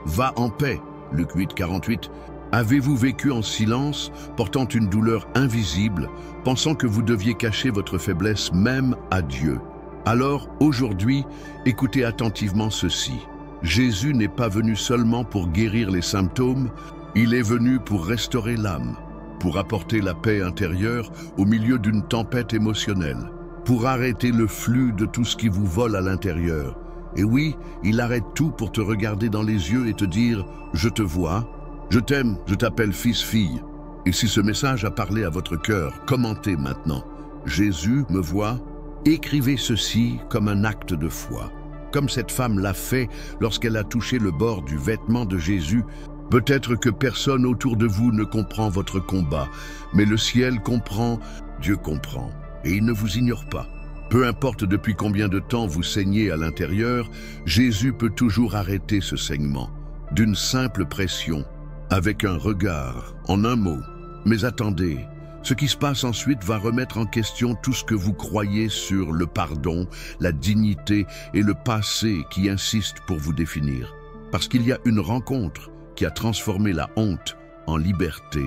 Va en paix, Luc 8, 48. Avez-vous vécu en silence, portant une douleur invisible, pensant que vous deviez cacher votre faiblesse même à Dieu? Alors, aujourd'hui, écoutez attentivement ceci. Jésus n'est pas venu seulement pour guérir les symptômes, il est venu pour restaurer l'âme, pour apporter la paix intérieure au milieu d'une tempête émotionnelle, pour arrêter le flux de tout ce qui vous vole à l'intérieur. Et oui, il arrête tout pour te regarder dans les yeux et te dire « Je te vois, je t'aime, je t'appelle fils-fille ». Et si ce message a parlé à votre cœur, commentez maintenant « Jésus me voit ». Écrivez ceci comme un acte de foi. Comme cette femme l'a fait lorsqu'elle a touché le bord du vêtement de Jésus. Peut-être que personne autour de vous ne comprend votre combat, mais le ciel comprend, Dieu comprend, et il ne vous ignore pas. Peu importe depuis combien de temps vous saignez à l'intérieur, Jésus peut toujours arrêter ce saignement, d'une simple pression, avec un regard, en un mot. Mais attendez, ce qui se passe ensuite va remettre en question tout ce que vous croyez sur le pardon, la dignité et le passé qui insistent pour vous définir. Parce qu'il y a une rencontre qui a transformé la honte en liberté.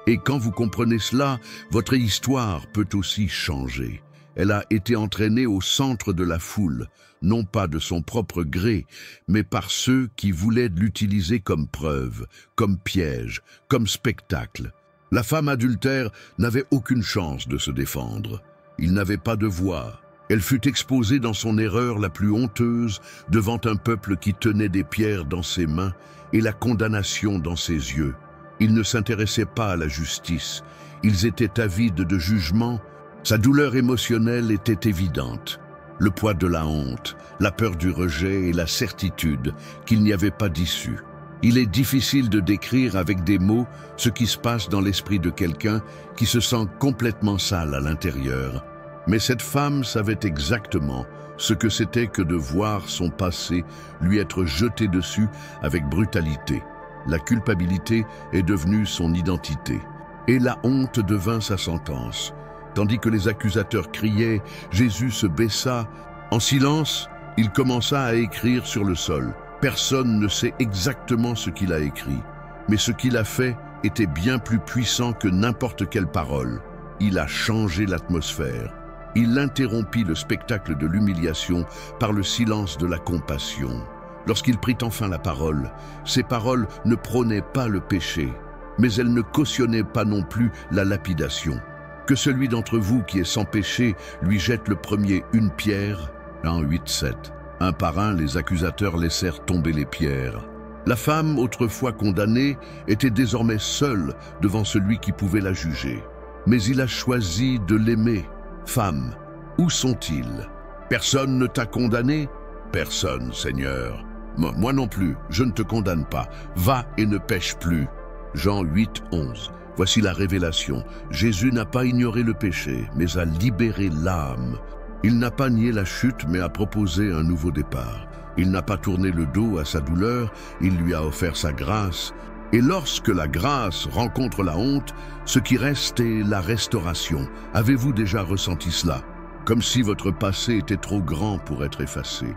Et quand vous comprenez cela, votre histoire peut aussi changer. Elle a été entraînée au centre de la foule, non pas de son propre gré, mais par ceux qui voulaient l'utiliser comme preuve, comme piège, comme spectacle. La femme adultère n'avait aucune chance de se défendre. Il n'avait pas de voix. Elle fut exposée dans son erreur la plus honteuse devant un peuple qui tenait des pierres dans ses mains et la condamnation dans ses yeux. Ils ne s'intéressaient pas à la justice. Ils étaient avides de jugement. Sa douleur émotionnelle était évidente. Le poids de la honte, la peur du rejet et la certitude qu'il n'y avait pas d'issue. Il est difficile de décrire avec des mots ce qui se passe dans l'esprit de quelqu'un qui se sent complètement sale à l'intérieur. Mais cette femme savait exactement ce que c'était que de voir son passé lui être jeté dessus avec brutalité. La culpabilité est devenue son identité. Et la honte devint sa sentence. Tandis que les accusateurs criaient, Jésus se baissa. En silence, il commença à écrire sur le sol. Personne ne sait exactement ce qu'il a écrit, mais ce qu'il a fait était bien plus puissant que n'importe quelle parole. Il a changé l'atmosphère. Il interrompit le spectacle de l'humiliation par le silence de la compassion. Lorsqu'il prit enfin la parole, ses paroles ne prônaient pas le péché, mais elles ne cautionnaient pas non plus la lapidation. Que celui d'entre vous qui est sans péché lui jette le premier une pierre. Jean 8:7. Un par un, les accusateurs laissèrent tomber les pierres. La femme, autrefois condamnée, était désormais seule devant celui qui pouvait la juger. Mais il a choisi de l'aimer. Femme, où sont-ils? Personne ne t'a condamné? Personne, Seigneur. Moi non plus, je ne te condamne pas. Va et ne pêche plus. Jean 8:11. Voici la révélation. Jésus n'a pas ignoré le péché, mais a libéré l'âme. Il n'a pas nié la chute, mais a proposé un nouveau départ. Il n'a pas tourné le dos à sa douleur, il lui a offert sa grâce. Et lorsque la grâce rencontre la honte, ce qui reste est la restauration. Avez-vous déjà ressenti cela? Comme si votre passé était trop grand pour être effacé,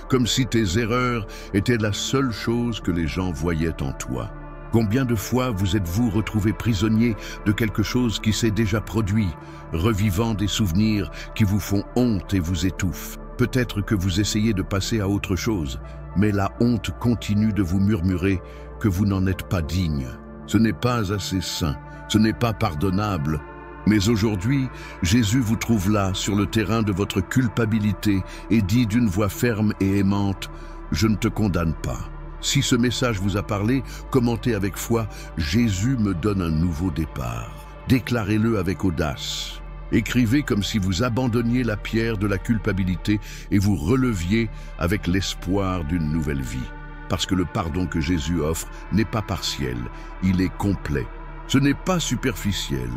comme si tes erreurs étaient la seule chose que les gens voyaient en toi. Combien de fois vous êtes-vous retrouvé prisonnier de quelque chose qui s'est déjà produit, revivant des souvenirs qui vous font honte et vous étouffent? Peut-être que vous essayez de passer à autre chose, mais la honte continue de vous murmurer que vous n'en êtes pas digne. Ce n'est pas assez saint, ce n'est pas pardonnable. Mais aujourd'hui, Jésus vous trouve là, sur le terrain de votre culpabilité, et dit d'une voix ferme et aimante, « Je ne te condamne pas. » Si ce message vous a parlé, commentez avec foi, « Jésus me donne un nouveau départ. » Déclarez-le avec audace. Écrivez comme si vous abandonniez la pierre de la culpabilité et vous releviez avec l'espoir d'une nouvelle vie. Parce que le pardon que Jésus offre n'est pas partiel, il est complet. Ce n'est pas superficiel.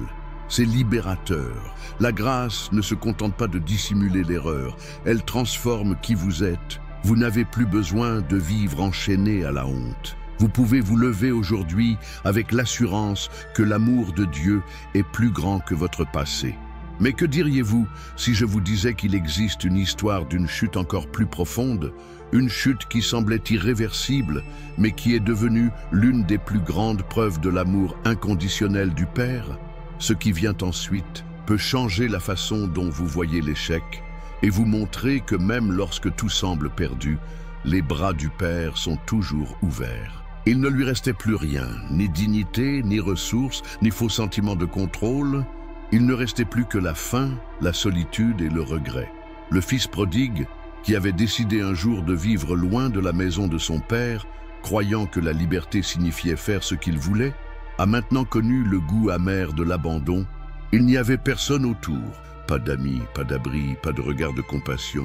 C'est libérateur. La grâce ne se contente pas de dissimuler l'erreur, elle transforme qui vous êtes. Vous n'avez plus besoin de vivre enchaîné à la honte. Vous pouvez vous lever aujourd'hui avec l'assurance que l'amour de Dieu est plus grand que votre passé. Mais que diriez-vous si je vous disais qu'il existe une histoire d'une chute encore plus profonde, une chute qui semblait irréversible, mais qui est devenue l'une des plus grandes preuves de l'amour inconditionnel du Père? Ce qui vient ensuite peut changer la façon dont vous voyez l'échec et vous montrer que même lorsque tout semble perdu, les bras du Père sont toujours ouverts. Il ne lui restait plus rien, ni dignité, ni ressources, ni faux sentiments de contrôle. Il ne restait plus que la faim, la solitude et le regret. Le fils prodigue, qui avait décidé un jour de vivre loin de la maison de son père, croyant que la liberté signifiait faire ce qu'il voulait, a maintenant connu le goût amer de l'abandon. Il n'y avait personne autour, pas d'amis, pas d'abri, pas de regard de compassion.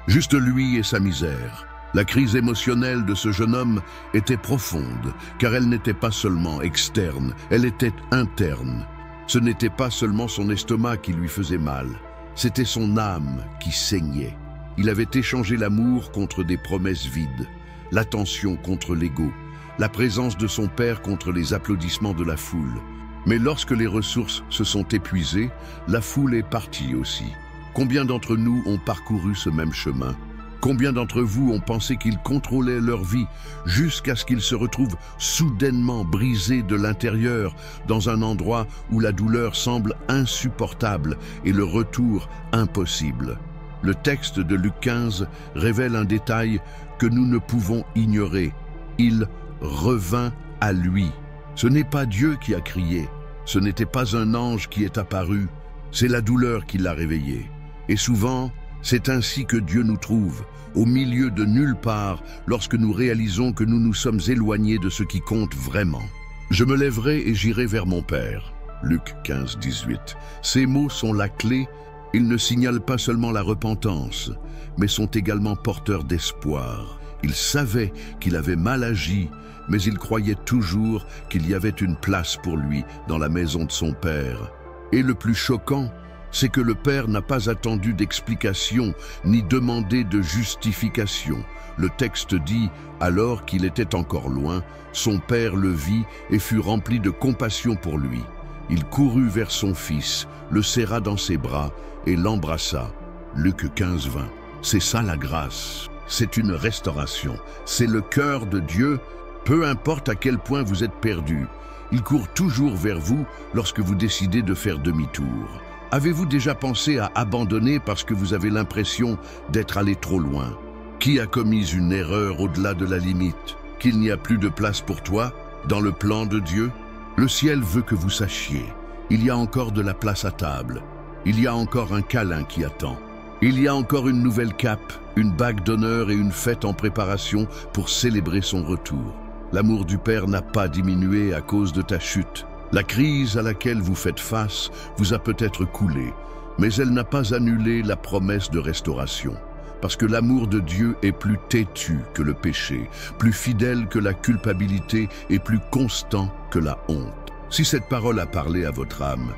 Juste lui et sa misère. La crise émotionnelle de ce jeune homme était profonde, car elle n'était pas seulement externe, elle était interne. Ce n'était pas seulement son estomac qui lui faisait mal, c'était son âme qui saignait. Il avait échangé l'amour contre des promesses vides, l'attention contre l'ego, la présence de son père contre les applaudissements de la foule. Mais lorsque les ressources se sont épuisées, la foule est partie aussi. Combien d'entre nous ont parcouru ce même chemin? Combien d'entre vous ont pensé qu'ils contrôlaient leur vie jusqu'à ce qu'ils se retrouvent soudainement brisés de l'intérieur dans un endroit où la douleur semble insupportable et le retour impossible? Le texte de Luc 15 révèle un détail que nous ne pouvons ignorer. Il revint à lui. Ce n'est pas Dieu qui a crié, ce n'était pas un ange qui est apparu, c'est la douleur qui l'a réveillé. Et souvent, c'est ainsi que Dieu nous trouve, au milieu de nulle part, lorsque nous réalisons que nous nous sommes éloignés de ce qui compte vraiment. Je me lèverai et j'irai vers mon Père. Luc 15, 18. Ces mots sont la clé. Ils ne signalent pas seulement la repentance, mais sont également porteurs d'espoir. Il savait qu'il avait mal agi, mais il croyait toujours qu'il y avait une place pour lui dans la maison de son Père. Et le plus choquant, c'est que le Père n'a pas attendu d'explication ni demandé de justification. Le texte dit, alors qu'il était encore loin, son Père le vit et fut rempli de compassion pour lui. Il courut vers son fils, le serra dans ses bras et l'embrassa. Luc 15, 20. C'est ça la grâce. C'est une restauration. C'est le cœur de Dieu. Peu importe à quel point vous êtes perdu, il court toujours vers vous lorsque vous décidez de faire demi-tour. Avez-vous déjà pensé à abandonner parce que vous avez l'impression d'être allé trop loin? Qui a commis une erreur au-delà de la limite? Qu'il n'y a plus de place pour toi dans le plan de Dieu? Le ciel veut que vous sachiez. Il y a encore de la place à table. Il y a encore un câlin qui attend. Il y a encore une nouvelle cape, une bague d'honneur et une fête en préparation pour célébrer son retour. L'amour du Père n'a pas diminué à cause de ta chute. La crise à laquelle vous faites face vous a peut-être coulé, mais elle n'a pas annulé la promesse de restauration. Parce que l'amour de Dieu est plus têtu que le péché, plus fidèle que la culpabilité et plus constant que la honte. Si cette parole a parlé à votre âme,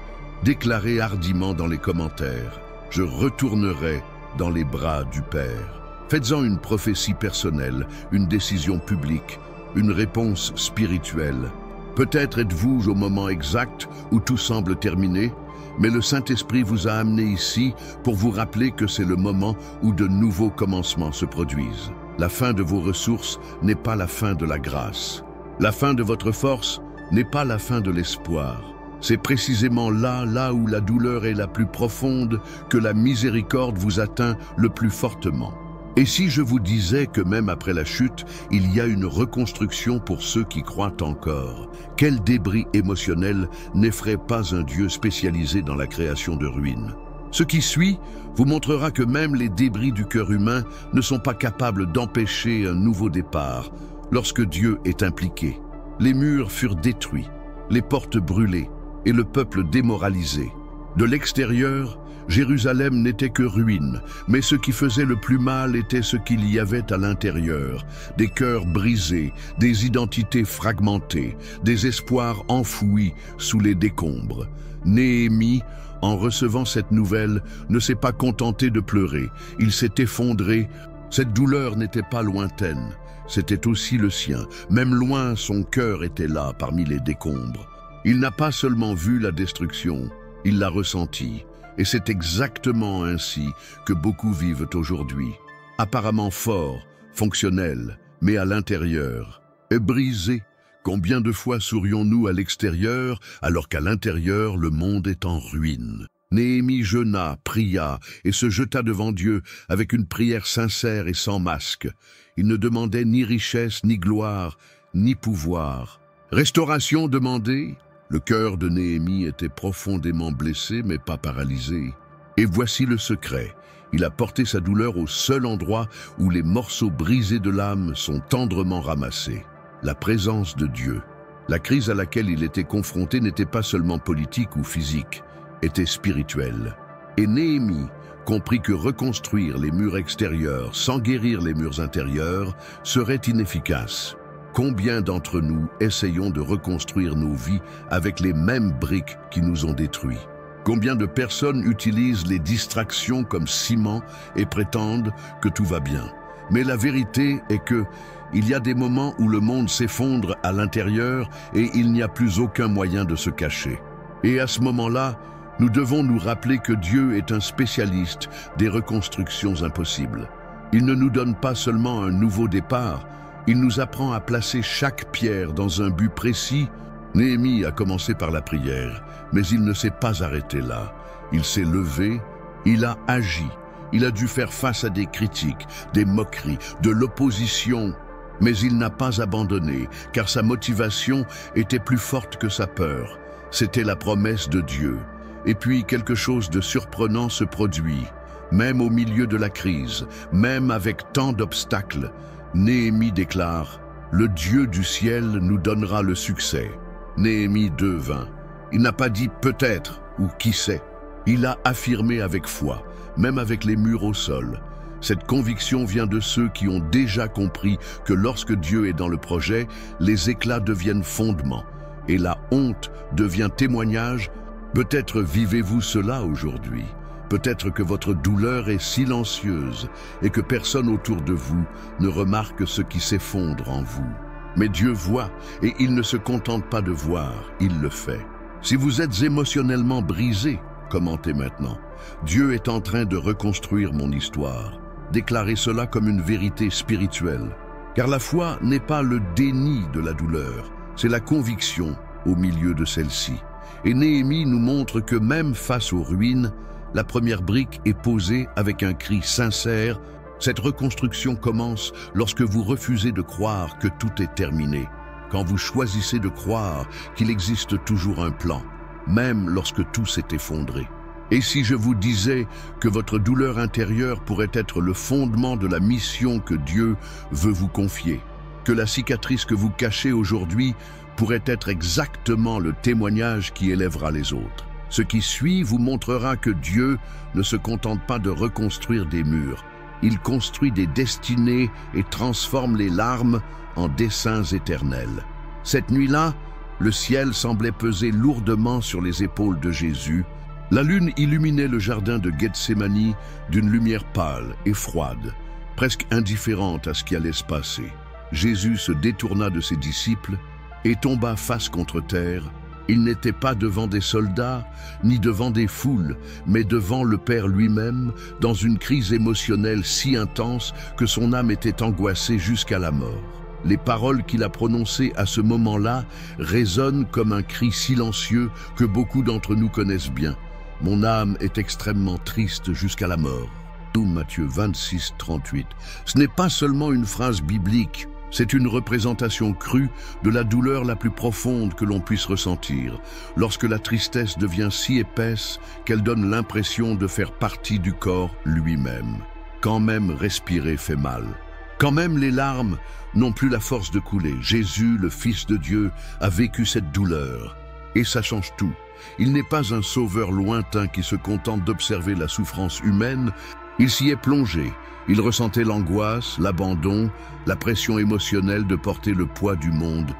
déclarez hardiment dans les commentaires « Je retournerai dans les bras du Père ». Faites-en une prophétie personnelle, une décision publique, une réponse spirituelle. Peut-être êtes-vous au moment exact où tout semble terminé, mais le Saint-Esprit vous a amené ici pour vous rappeler que c'est le moment où de nouveaux commencements se produisent. La fin de vos ressources n'est pas la fin de la grâce. La fin de votre force n'est pas la fin de l'espoir. C'est précisément là où la douleur est la plus profonde que la miséricorde vous atteint le plus fortement. Et si je vous disais que même après la chute, il y a une reconstruction pour ceux qui croient encore, quel débris émotionnel n'effraie pas un Dieu spécialisé dans la création de ruines? Ce qui suit vous montrera que même les débris du cœur humain ne sont pas capables d'empêcher un nouveau départ lorsque Dieu est impliqué. Les murs furent détruits, les portes brûlées et le peuple démoralisé. De l'extérieur, Jérusalem n'était que ruine, mais ce qui faisait le plus mal était ce qu'il y avait à l'intérieur, des cœurs brisés, des identités fragmentées, des espoirs enfouis sous les décombres. Néhémie, en recevant cette nouvelle, ne s'est pas contenté de pleurer, il s'est effondré. Cette douleur n'était pas lointaine, c'était aussi le sien. Même loin, son cœur était là, parmi les décombres. Il n'a pas seulement vu la destruction, il l'a ressentie. Et c'est exactement ainsi que beaucoup vivent aujourd'hui. Apparemment forts, fonctionnels, mais à l'intérieur, et brisés. Combien de fois sourions-nous à l'extérieur, alors qu'à l'intérieur, le monde est en ruine? Néhémie jeûna, pria et se jeta devant Dieu avec une prière sincère et sans masque. Il ne demandait ni richesse, ni gloire, ni pouvoir. Restauration demandée. Le cœur de Néhémie était profondément blessé, mais pas paralysé. Et voici le secret. Il a porté sa douleur au seul endroit où les morceaux brisés de l'âme sont tendrement ramassés. La présence de Dieu. La crise à laquelle il était confronté n'était pas seulement politique ou physique, était spirituelle. Et Néhémie comprit que reconstruire les murs extérieurs sans guérir les murs intérieurs serait inefficace. Combien d'entre nous essayons de reconstruire nos vies avec les mêmes briques qui nous ont détruits? Combien de personnes utilisent les distractions comme ciment et prétendent que tout va bien? Mais la vérité est que il y a des moments où le monde s'effondre à l'intérieur et il n'y a plus aucun moyen de se cacher. Et à ce moment-là, nous devons nous rappeler que Dieu est un spécialiste des reconstructions impossibles. Il ne nous donne pas seulement un nouveau départ, il nous apprend à placer chaque pierre dans un but précis. Néhémie a commencé par la prière, mais il ne s'est pas arrêté là. Il s'est levé, il a agi, il a dû faire face à des critiques, des moqueries, de l'opposition, mais il n'a pas abandonné, car sa motivation était plus forte que sa peur. C'était la promesse de Dieu. Et puis quelque chose de surprenant se produit. Même au milieu de la crise, même avec tant d'obstacles, Néhémie déclare « Le Dieu du ciel nous donnera le succès ». Néhémie 2:20. Il n'a pas dit « peut-être » ou « qui sait ». Il a affirmé avec foi, même avec les murs au sol. Cette conviction vient de ceux qui ont déjà compris que lorsque Dieu est dans le projet, les éclats deviennent fondements et la honte devient témoignage. Peut-être vivez-vous cela aujourd'hui. Peut-être que votre douleur est silencieuse et que personne autour de vous ne remarque ce qui s'effondre en vous. Mais Dieu voit et il ne se contente pas de voir, il le fait. Si vous êtes émotionnellement brisé, commentez maintenant. Dieu est en train de reconstruire mon histoire. Déclarez cela comme une vérité spirituelle. Car la foi n'est pas le déni de la douleur, c'est la conviction au milieu de celle-ci. Et Néhémie nous montre que même face aux ruines, la première brique est posée avec un cri sincère. Cette reconstruction commence lorsque vous refusez de croire que tout est terminé, quand vous choisissez de croire qu'il existe toujours un plan, même lorsque tout s'est effondré. Et si je vous disais que votre douleur intérieure pourrait être le fondement de la mission que Dieu veut vous confier, que la cicatrice que vous cachez aujourd'hui pourrait être exactement le témoignage qui élèvera les autres. Ce qui suit vous montrera que Dieu ne se contente pas de reconstruire des murs. Il construit des destinées et transforme les larmes en desseins éternels. Cette nuit-là, le ciel semblait peser lourdement sur les épaules de Jésus. La lune illuminait le jardin de Gethsémani d'une lumière pâle et froide, presque indifférente à ce qui allait se passer. Jésus se détourna de ses disciples et tomba face contre terre. Il n'était pas devant des soldats, ni devant des foules, mais devant le Père lui-même, dans une crise émotionnelle si intense que son âme était angoissée jusqu'à la mort. Les paroles qu'il a prononcées à ce moment-là résonnent comme un cri silencieux que beaucoup d'entre nous connaissent bien. « Mon âme est extrêmement triste jusqu'à la mort ». Matthieu 26, 38. Ce n'est pas seulement une phrase biblique, c'est une représentation crue de la douleur la plus profonde que l'on puisse ressentir, lorsque la tristesse devient si épaisse qu'elle donne l'impression de faire partie du corps lui-même. Quand même respirer fait mal. Quand même les larmes n'ont plus la force de couler. Jésus, le Fils de Dieu, a vécu cette douleur. Et ça change tout. Il n'est pas un sauveur lointain qui se contente d'observer la souffrance humaine. Il s'y est plongé. Il ressentait l'angoisse, l'abandon, la pression émotionnelle de porter le poids du monde.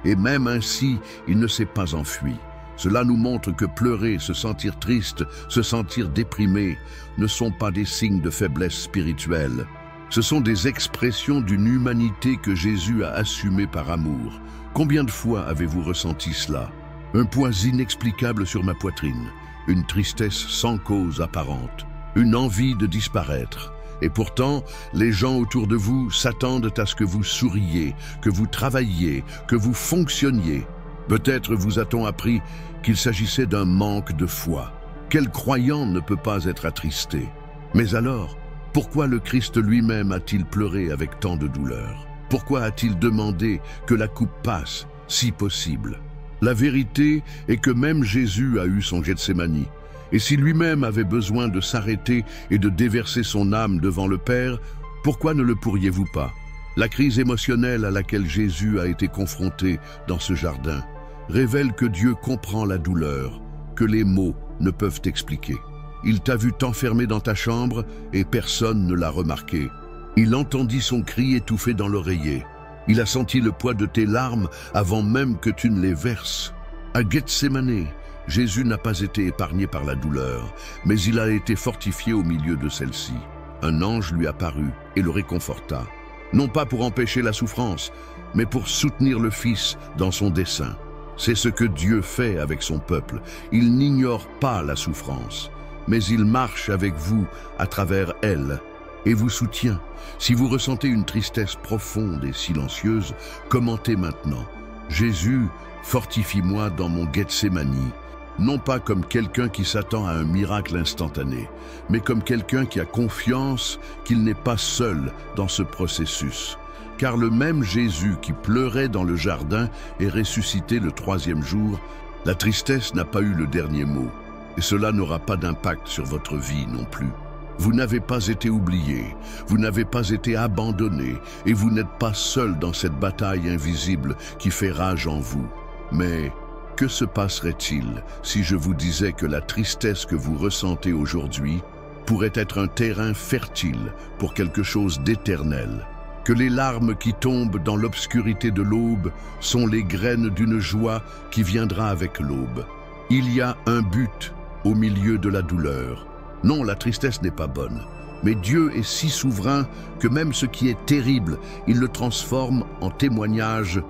Et même ainsi, il ne s'est pas enfui. Cela nous montre que pleurer, se sentir triste, se sentir déprimé ne sont pas des signes de faiblesse spirituelle. Ce sont des expressions d'une humanité que Jésus a assumée par amour. Combien de fois avez-vous ressenti cela? Un poids inexplicable sur ma poitrine, une tristesse sans cause apparente, une envie de disparaître. Et pourtant, les gens autour de vous s'attendent à ce que vous souriez, que vous travailliez, que vous fonctionniez. Peut-être vous a-t-on appris qu'il s'agissait d'un manque de foi. Quel croyant ne peut pas être attristé? Mais alors, pourquoi le Christ lui-même a-t-il pleuré avec tant de douleur? Pourquoi a-t-il demandé que la coupe passe, si possible? La vérité est que même Jésus a eu son Gethsémani. Et si lui-même avait besoin de s'arrêter et de déverser son âme devant le Père, pourquoi ne le pourriez-vous pas? La crise émotionnelle à laquelle Jésus a été confronté dans ce jardin révèle que Dieu comprend la douleur, que les mots ne peuvent expliquer. Il t'a vu t'enfermer dans ta chambre et personne ne l'a remarqué. Il entendit son cri étouffé dans l'oreiller. Il a senti le poids de tes larmes avant même que tu ne les verses. À Gethsémani, Jésus n'a pas été épargné par la douleur, mais il a été fortifié au milieu de celle-ci. Un ange lui apparut et le réconforta, non pas pour empêcher la souffrance, mais pour soutenir le Fils dans son dessein. C'est ce que Dieu fait avec son peuple. Il n'ignore pas la souffrance, mais il marche avec vous à travers elle et vous soutient. Si vous ressentez une tristesse profonde et silencieuse, commentez maintenant. Jésus, fortifie-moi dans mon Gethsémani. Non pas comme quelqu'un qui s'attend à un miracle instantané, mais comme quelqu'un qui a confiance qu'il n'est pas seul dans ce processus. Car le même Jésus qui pleurait dans le jardin est ressuscité le 3e jour. La tristesse n'a pas eu le dernier mot, et cela n'aura pas d'impact sur votre vie non plus. Vous n'avez pas été oublié, vous n'avez pas été abandonné, et vous n'êtes pas seul dans cette bataille invisible qui fait rage en vous. Mais que se passerait-il si je vous disais que la tristesse que vous ressentez aujourd'hui pourrait être un terrain fertile pour quelque chose d'éternel? Que les larmes qui tombent dans l'obscurité de l'aube sont les graines d'une joie qui viendra avec l'aube. Il y a un but au milieu de la douleur. Non, la tristesse n'est pas bonne, mais Dieu est si souverain que même ce qui est terrible, il le transforme en témoignage.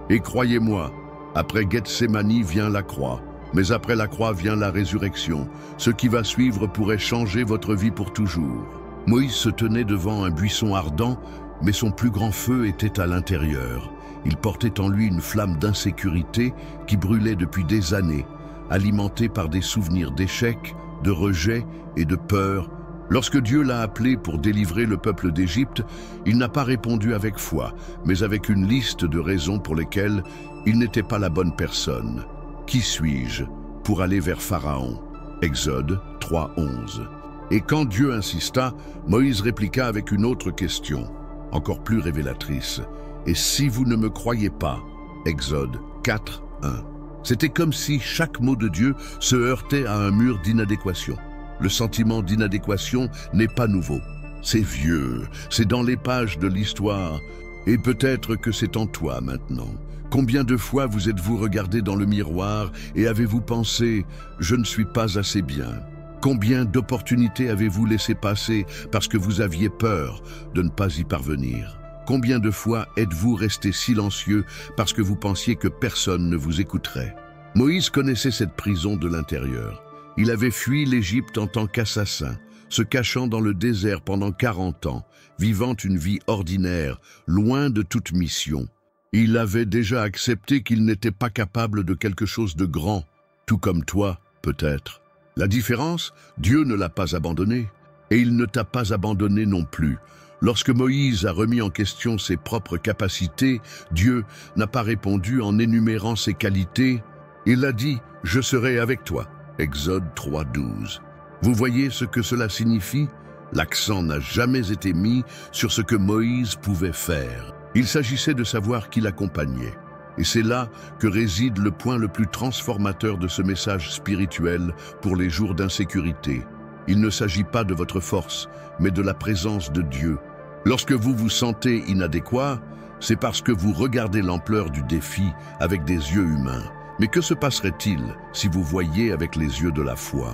Et croyez-moi, après Gethsémani vient la croix, mais après la croix vient la résurrection. Ce qui va suivre pourrait changer votre vie pour toujours. Moïse se tenait devant un buisson ardent, mais son plus grand feu était à l'intérieur. Il portait en lui une flamme d'insécurité qui brûlait depuis des années, alimentée par des souvenirs d'échecs, de rejet et de peur. Lorsque Dieu l'a appelé pour délivrer le peuple d'Égypte, il n'a pas répondu avec foi, mais avec une liste de raisons pour lesquelles il n'était pas la bonne personne. Qui suis-je pour aller vers Pharaon? Exode 3:11. Et quand Dieu insista, Moïse répliqua avec une autre question, encore plus révélatrice. Et si vous ne me croyez pas? Exode 4:1. C'était comme si chaque mot de Dieu se heurtait à un mur d'inadéquation. Le sentiment d'inadéquation n'est pas nouveau. C'est vieux, c'est dans les pages de l'histoire. Et peut-être que c'est en toi maintenant. Combien de fois vous êtes-vous regardé dans le miroir et avez-vous pensé « je ne suis pas assez bien ». Combien d'opportunités avez-vous laissé passer parce que vous aviez peur de ne pas y parvenir? Combien de fois êtes-vous resté silencieux parce que vous pensiez que personne ne vous écouterait? Moïse connaissait cette prison de l'intérieur. Il avait fui l'Égypte en tant qu'assassin, se cachant dans le désert pendant 40 ans, vivant une vie ordinaire, loin de toute mission. Il avait déjà accepté qu'il n'était pas capable de quelque chose de grand, tout comme toi, peut-être. La différence, Dieu ne l'a pas abandonné, et il ne t'a pas abandonné non plus. Lorsque Moïse a remis en question ses propres capacités, Dieu n'a pas répondu en énumérant ses qualités. Il a dit « Je serai avec toi ». Exode 3:12. Vous voyez ce que cela signifie? L'accent n'a jamais été mis sur ce que Moïse pouvait faire. Il s'agissait de savoir qui l'accompagnait. Et c'est là que réside le point le plus transformateur de ce message spirituel pour les jours d'insécurité. Il ne s'agit pas de votre force, mais de la présence de Dieu. Lorsque vous vous sentez inadéquat, c'est parce que vous regardez l'ampleur du défi avec des yeux humains. Mais que se passerait-il si vous voyiez avec les yeux de la foi?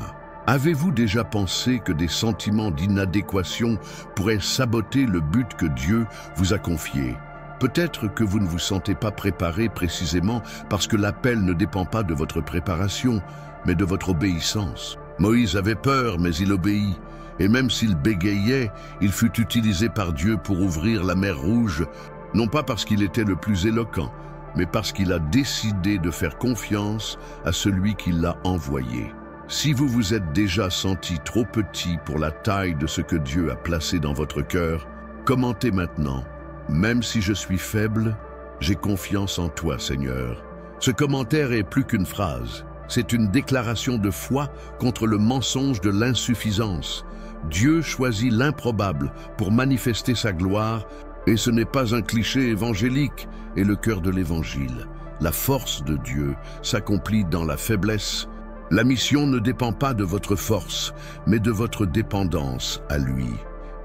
Avez-vous déjà pensé que des sentiments d'inadéquation pourraient saboter le but que Dieu vous a confié? Peut-être que vous ne vous sentez pas préparé précisément parce que l'appel ne dépend pas de votre préparation, mais de votre obéissance. Moïse avait peur, mais il obéit. Et même s'il bégayait, il fut utilisé par Dieu pour ouvrir la mer Rouge, non pas parce qu'il était le plus éloquent, mais parce qu'il a décidé de faire confiance à celui qui l'a envoyé. Si vous vous êtes déjà senti trop petit pour la taille de ce que Dieu a placé dans votre cœur, commentez maintenant. Même si je suis faible, j'ai confiance en toi, Seigneur. Ce commentaire est plus qu'une phrase. C'est une déclaration de foi contre le mensonge de l'insuffisance. Dieu choisit l'improbable pour manifester sa gloire, et ce n'est pas un cliché évangélique et le cœur de l'évangile. La force de Dieu s'accomplit dans la faiblesse. La mission ne dépend pas de votre force, mais de votre dépendance à lui.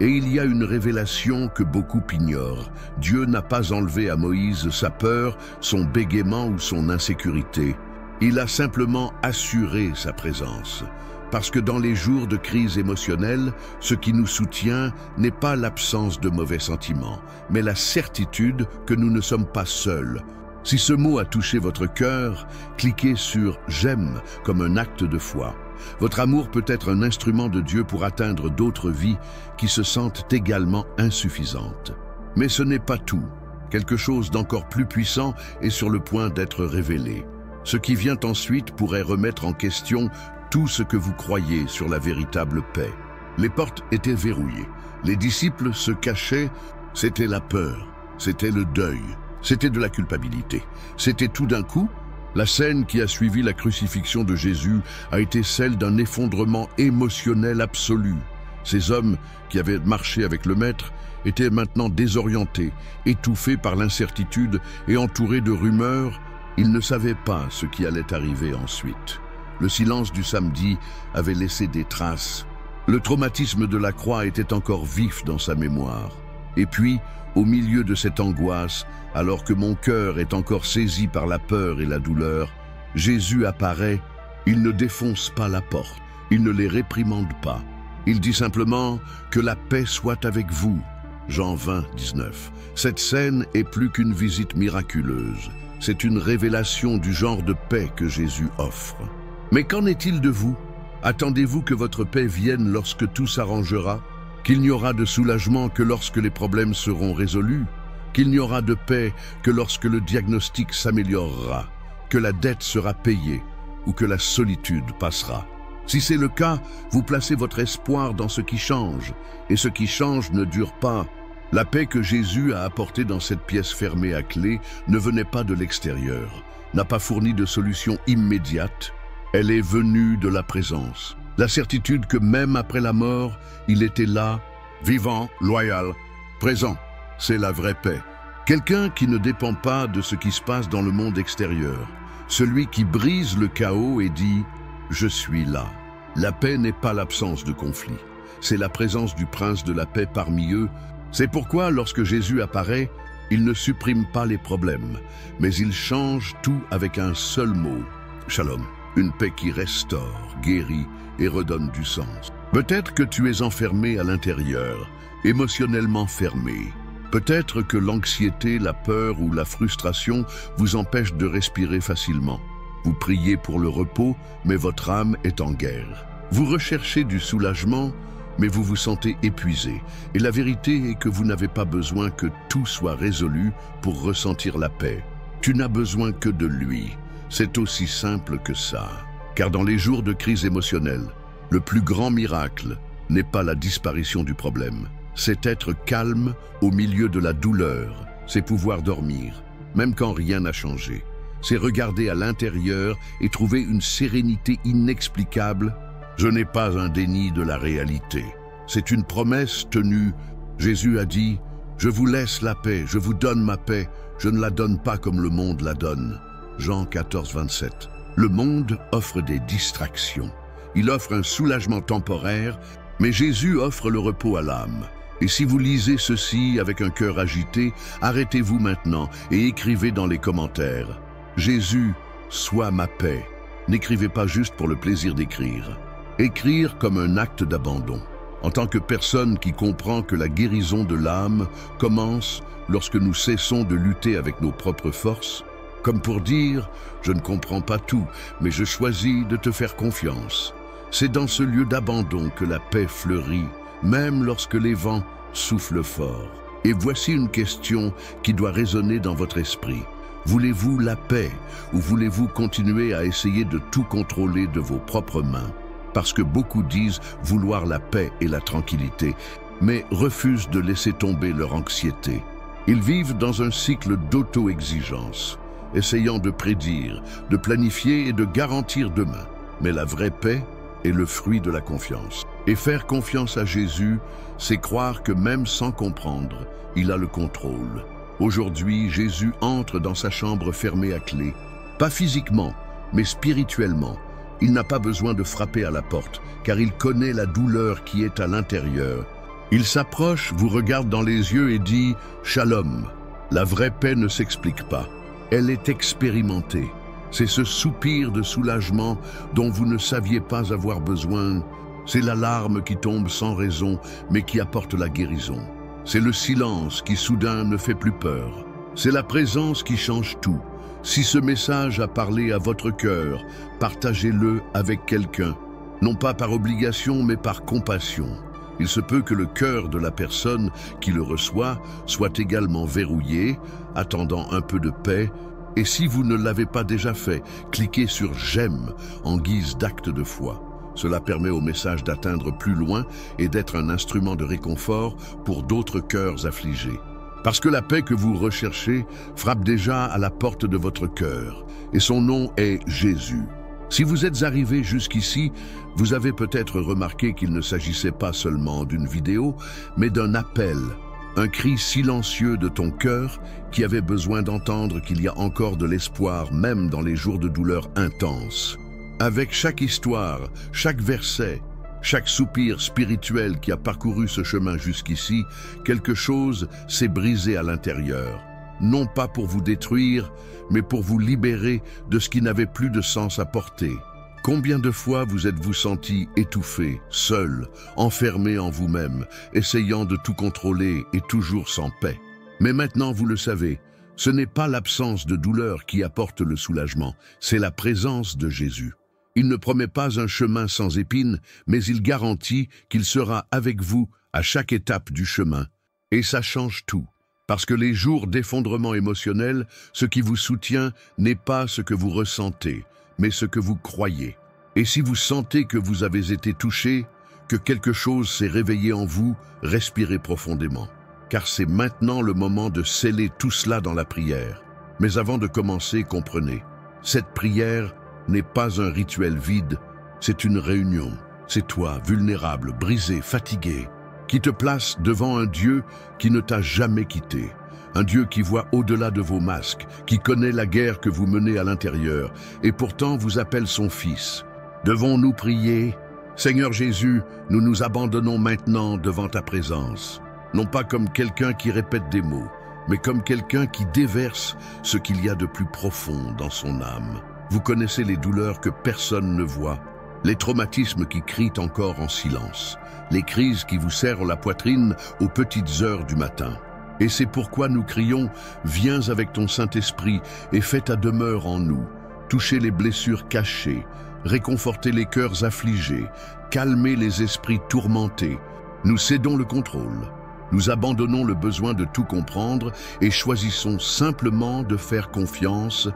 Et il y a une révélation que beaucoup ignorent. Dieu n'a pas enlevé à Moïse sa peur, son bégaiement ou son insécurité. Il a simplement assuré sa présence. Parce que dans les jours de crise émotionnelle, ce qui nous soutient n'est pas l'absence de mauvais sentiments, mais la certitude que nous ne sommes pas seuls. Si ce mot a touché votre cœur, cliquez sur « J'aime » comme un acte de foi. Votre amour peut être un instrument de Dieu pour atteindre d'autres vies qui se sentent également insuffisantes. Mais ce n'est pas tout. Quelque chose d'encore plus puissant est sur le point d'être révélé. Ce qui vient ensuite pourrait remettre en question tout ce que vous croyez sur la véritable paix. Les portes étaient verrouillées. Les disciples se cachaient. C'était la peur. C'était le deuil. C'était de la culpabilité. C'était tout d'un coup. La scène qui a suivi la crucifixion de Jésus a été celle d'un effondrement émotionnel absolu. Ces hommes qui avaient marché avec le Maître étaient maintenant désorientés, étouffés par l'incertitude et entourés de rumeurs. Ils ne savaient pas ce qui allait arriver ensuite. Le silence du samedi avait laissé des traces. Le traumatisme de la croix était encore vif dans sa mémoire. Et puis, au milieu de cette angoisse, alors que mon cœur est encore saisi par la peur et la douleur, Jésus apparaît. Il ne défonce pas la porte, il ne les réprimande pas. Il dit simplement « Que la paix soit avec vous ». Jean 20, 19. Cette scène est plus qu'une visite miraculeuse. C'est une révélation du genre de paix que Jésus offre. Mais qu'en est-il de vous? Attendez-vous que votre paix vienne lorsque tout s'arrangera? Qu'il n'y aura de soulagement que lorsque les problèmes seront résolus? Qu'il n'y aura de paix que lorsque le diagnostic s'améliorera? Que la dette sera payée? Ou que la solitude passera? Si c'est le cas, vous placez votre espoir dans ce qui change. Et ce qui change ne dure pas. La paix que Jésus a apportée dans cette pièce fermée à clé ne venait pas de l'extérieur, n'a pas fourni de solution immédiate. Elle est venue de la présence. La certitude que même après la mort, il était là, vivant, loyal, présent. C'est la vraie paix. Quelqu'un qui ne dépend pas de ce qui se passe dans le monde extérieur. Celui qui brise le chaos et dit « Je suis là ». La paix n'est pas l'absence de conflit. C'est la présence du prince de la paix parmi eux. C'est pourquoi, lorsque Jésus apparaît, il ne supprime pas les problèmes, mais il change tout avec un seul mot, Shalom. Une paix qui restaure, guérit et redonne du sens. Peut-être que tu es enfermé à l'intérieur, émotionnellement fermé. Peut-être que l'anxiété, la peur ou la frustration vous empêchent de respirer facilement. Vous priez pour le repos, mais votre âme est en guerre. Vous recherchez du soulagement, mais vous vous sentez épuisé. Et la vérité est que vous n'avez pas besoin que tout soit résolu pour ressentir la paix. Tu n'as besoin que de lui. C'est aussi simple que ça. Car dans les jours de crise émotionnelle, le plus grand miracle n'est pas la disparition du problème. C'est être calme au milieu de la douleur. C'est pouvoir dormir, même quand rien n'a changé. C'est regarder à l'intérieur et trouver une sérénité inexplicable. Je n'ai pas un déni de la réalité. C'est une promesse tenue. Jésus a dit « Je vous laisse la paix, je vous donne ma paix, je ne la donne pas comme le monde la donne. » Jean 14, 27. Le monde offre des distractions. Il offre un soulagement temporaire, mais Jésus offre le repos à l'âme. Et si vous lisez ceci avec un cœur agité, arrêtez-vous maintenant et écrivez dans les commentaires « Jésus, sois ma paix ». N'écrivez pas juste pour le plaisir d'écrire. Écrire comme un acte d'abandon. En tant que personne qui comprend que la guérison de l'âme commence lorsque nous cessons de lutter avec nos propres forces, comme pour dire « je ne comprends pas tout, mais je choisis de te faire confiance ». C'est dans ce lieu d'abandon que la paix fleurit, même lorsque les vents soufflent fort. Et voici une question qui doit résonner dans votre esprit. Voulez-vous la paix ou voulez-vous continuer à essayer de tout contrôler de vos propres mains? Parce que beaucoup disent vouloir la paix et la tranquillité, mais refusent de laisser tomber leur anxiété. Ils vivent dans un cycle d'auto-exigence, essayant de prédire, de planifier et de garantir demain. Mais la vraie paix est le fruit de la confiance. Et faire confiance à Jésus, c'est croire que même sans comprendre, il a le contrôle. Aujourd'hui, Jésus entre dans sa chambre fermée à clé, pas physiquement, mais spirituellement. Il n'a pas besoin de frapper à la porte, car il connaît la douleur qui est à l'intérieur. Il s'approche, vous regarde dans les yeux et dit « Shalom ». La vraie paix ne s'explique pas. Elle est expérimentée. C'est ce soupir de soulagement dont vous ne saviez pas avoir besoin. C'est la larme qui tombe sans raison, mais qui apporte la guérison. C'est le silence qui soudain ne fait plus peur. C'est la présence qui change tout. Si ce message a parlé à votre cœur, partagez-le avec quelqu'un. Non pas par obligation, mais par compassion. Il se peut que le cœur de la personne qui le reçoit soit également verrouillé, attendant un peu de paix. Et si vous ne l'avez pas déjà fait, cliquez sur « J'aime » en guise d'acte de foi. Cela permet au message d'atteindre plus loin et d'être un instrument de réconfort pour d'autres cœurs affligés. Parce que la paix que vous recherchez frappe déjà à la porte de votre cœur, et son nom est Jésus. Si vous êtes arrivé jusqu'ici, vous avez peut-être remarqué qu'il ne s'agissait pas seulement d'une vidéo, mais d'un appel, un cri silencieux de ton cœur qui avait besoin d'entendre qu'il y a encore de l'espoir même dans les jours de douleur intense. Avec chaque histoire, chaque verset, chaque soupir spirituel qui a parcouru ce chemin jusqu'ici, quelque chose s'est brisé à l'intérieur. Non pas pour vous détruire, mais pour vous libérer de ce qui n'avait plus de sens à porter. Combien de fois vous êtes-vous senti étouffé, seul, enfermé en vous-même, essayant de tout contrôler et toujours sans paix? Mais maintenant vous le savez, ce n'est pas l'absence de douleur qui apporte le soulagement, c'est la présence de Jésus. Il ne promet pas un chemin sans épines, mais il garantit qu'il sera avec vous à chaque étape du chemin. Et ça change tout, parce que les jours d'effondrement émotionnel, ce qui vous soutient n'est pas ce que vous ressentez, mais ce que vous croyez. Et si vous sentez que vous avez été touché, que quelque chose s'est réveillé en vous, respirez profondément. Car c'est maintenant le moment de sceller tout cela dans la prière. Mais avant de commencer, comprenez, cette prière n'est pas un rituel vide, c'est une réunion. C'est toi, vulnérable, brisé, fatigué, qui te place devant un Dieu qui ne t'a jamais quitté. Un Dieu qui voit au-delà de vos masques, qui connaît la guerre que vous menez à l'intérieur, et pourtant vous appelle son Fils. Devons-nous prier? Seigneur Jésus, nous nous abandonnons maintenant devant ta présence. Non pas comme quelqu'un qui répète des mots, mais comme quelqu'un qui déverse ce qu'il y a de plus profond dans son âme. Vous connaissez les douleurs que personne ne voit, les traumatismes qui crient encore en silence, les crises qui vous serrent la poitrine aux petites heures du matin. Et c'est pourquoi nous crions « Viens avec ton Saint-Esprit et fais ta demeure en nous. Toucher les blessures cachées, réconforter les cœurs affligés, calmer les esprits tourmentés. Nous cédons le contrôle. Nous abandonnons le besoin de tout comprendre et choisissons simplement de faire confiance.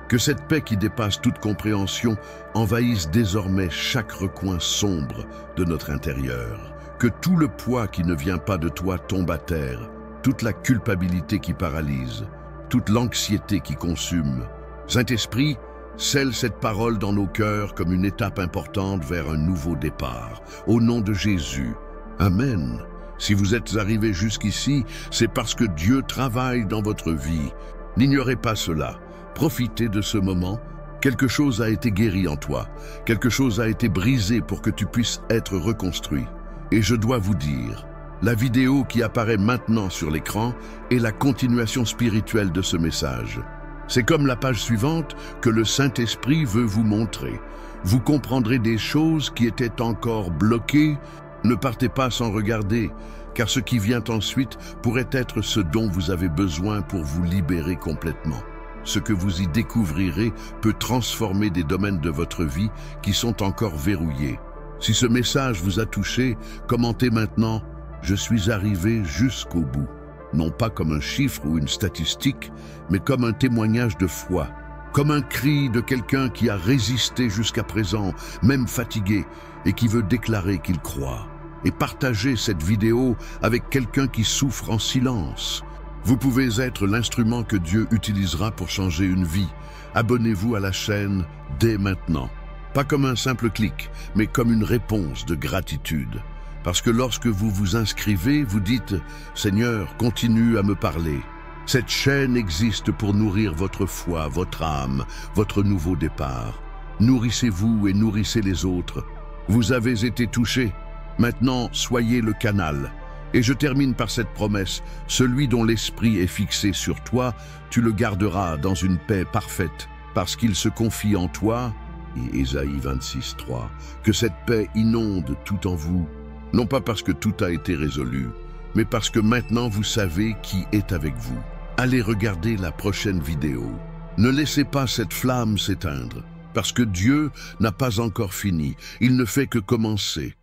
Que cette paix qui dépasse toute compréhension envahisse désormais chaque recoin sombre de notre intérieur. Que tout le poids qui ne vient pas de toi tombe à terre, toute la culpabilité qui paralyse, toute l'anxiété qui consume. Saint-Esprit, scelle cette parole dans nos cœurs comme une étape importante vers un nouveau départ. Au nom de Jésus. Amen. Si vous êtes arrivé jusqu'ici, c'est parce que Dieu travaille dans votre vie. N'ignorez pas cela. Profitez de ce moment. Quelque chose a été guéri en toi. Quelque chose a été brisé pour que tu puisses être reconstruit. Et je dois vous dire, la vidéo qui apparaît maintenant sur l'écran est la continuation spirituelle de ce message. C'est comme la page suivante que le Saint-Esprit veut vous montrer. Vous comprendrez des choses qui étaient encore bloquées. Ne partez pas sans regarder, car ce qui vient ensuite pourrait être ce dont vous avez besoin pour vous libérer complètement. Ce que vous y découvrirez peut transformer des domaines de votre vie qui sont encore verrouillés. Si ce message vous a touché, commentez maintenant « Je suis arrivé jusqu'au bout ». Non pas comme un chiffre ou une statistique, mais comme un témoignage de foi, comme un cri de quelqu'un qui a résisté jusqu'à présent, même fatigué, et qui veut déclarer qu'il croit. Et partagez cette vidéo avec quelqu'un qui souffre en silence. Vous pouvez être l'instrument que Dieu utilisera pour changer une vie. Abonnez-vous à la chaîne dès maintenant. Pas comme un simple clic, mais comme une réponse de gratitude. Parce que lorsque vous vous inscrivez, vous dites « Seigneur, continue à me parler ». Cette chaîne existe pour nourrir votre foi, votre âme, votre nouveau départ. Nourrissez-vous et nourrissez les autres. Vous avez été touchés. Maintenant, soyez le canal. Et je termine par cette promesse. Celui dont l'esprit est fixé sur toi, tu le garderas dans une paix parfaite, parce qu'il se confie en toi. Et Ésaïe 26, 3. Que cette paix inonde tout en vous. Non pas parce que tout a été résolu, mais parce que maintenant vous savez qui est avec vous. Allez regarder la prochaine vidéo. Ne laissez pas cette flamme s'éteindre, parce que Dieu n'a pas encore fini. Il ne fait que commencer.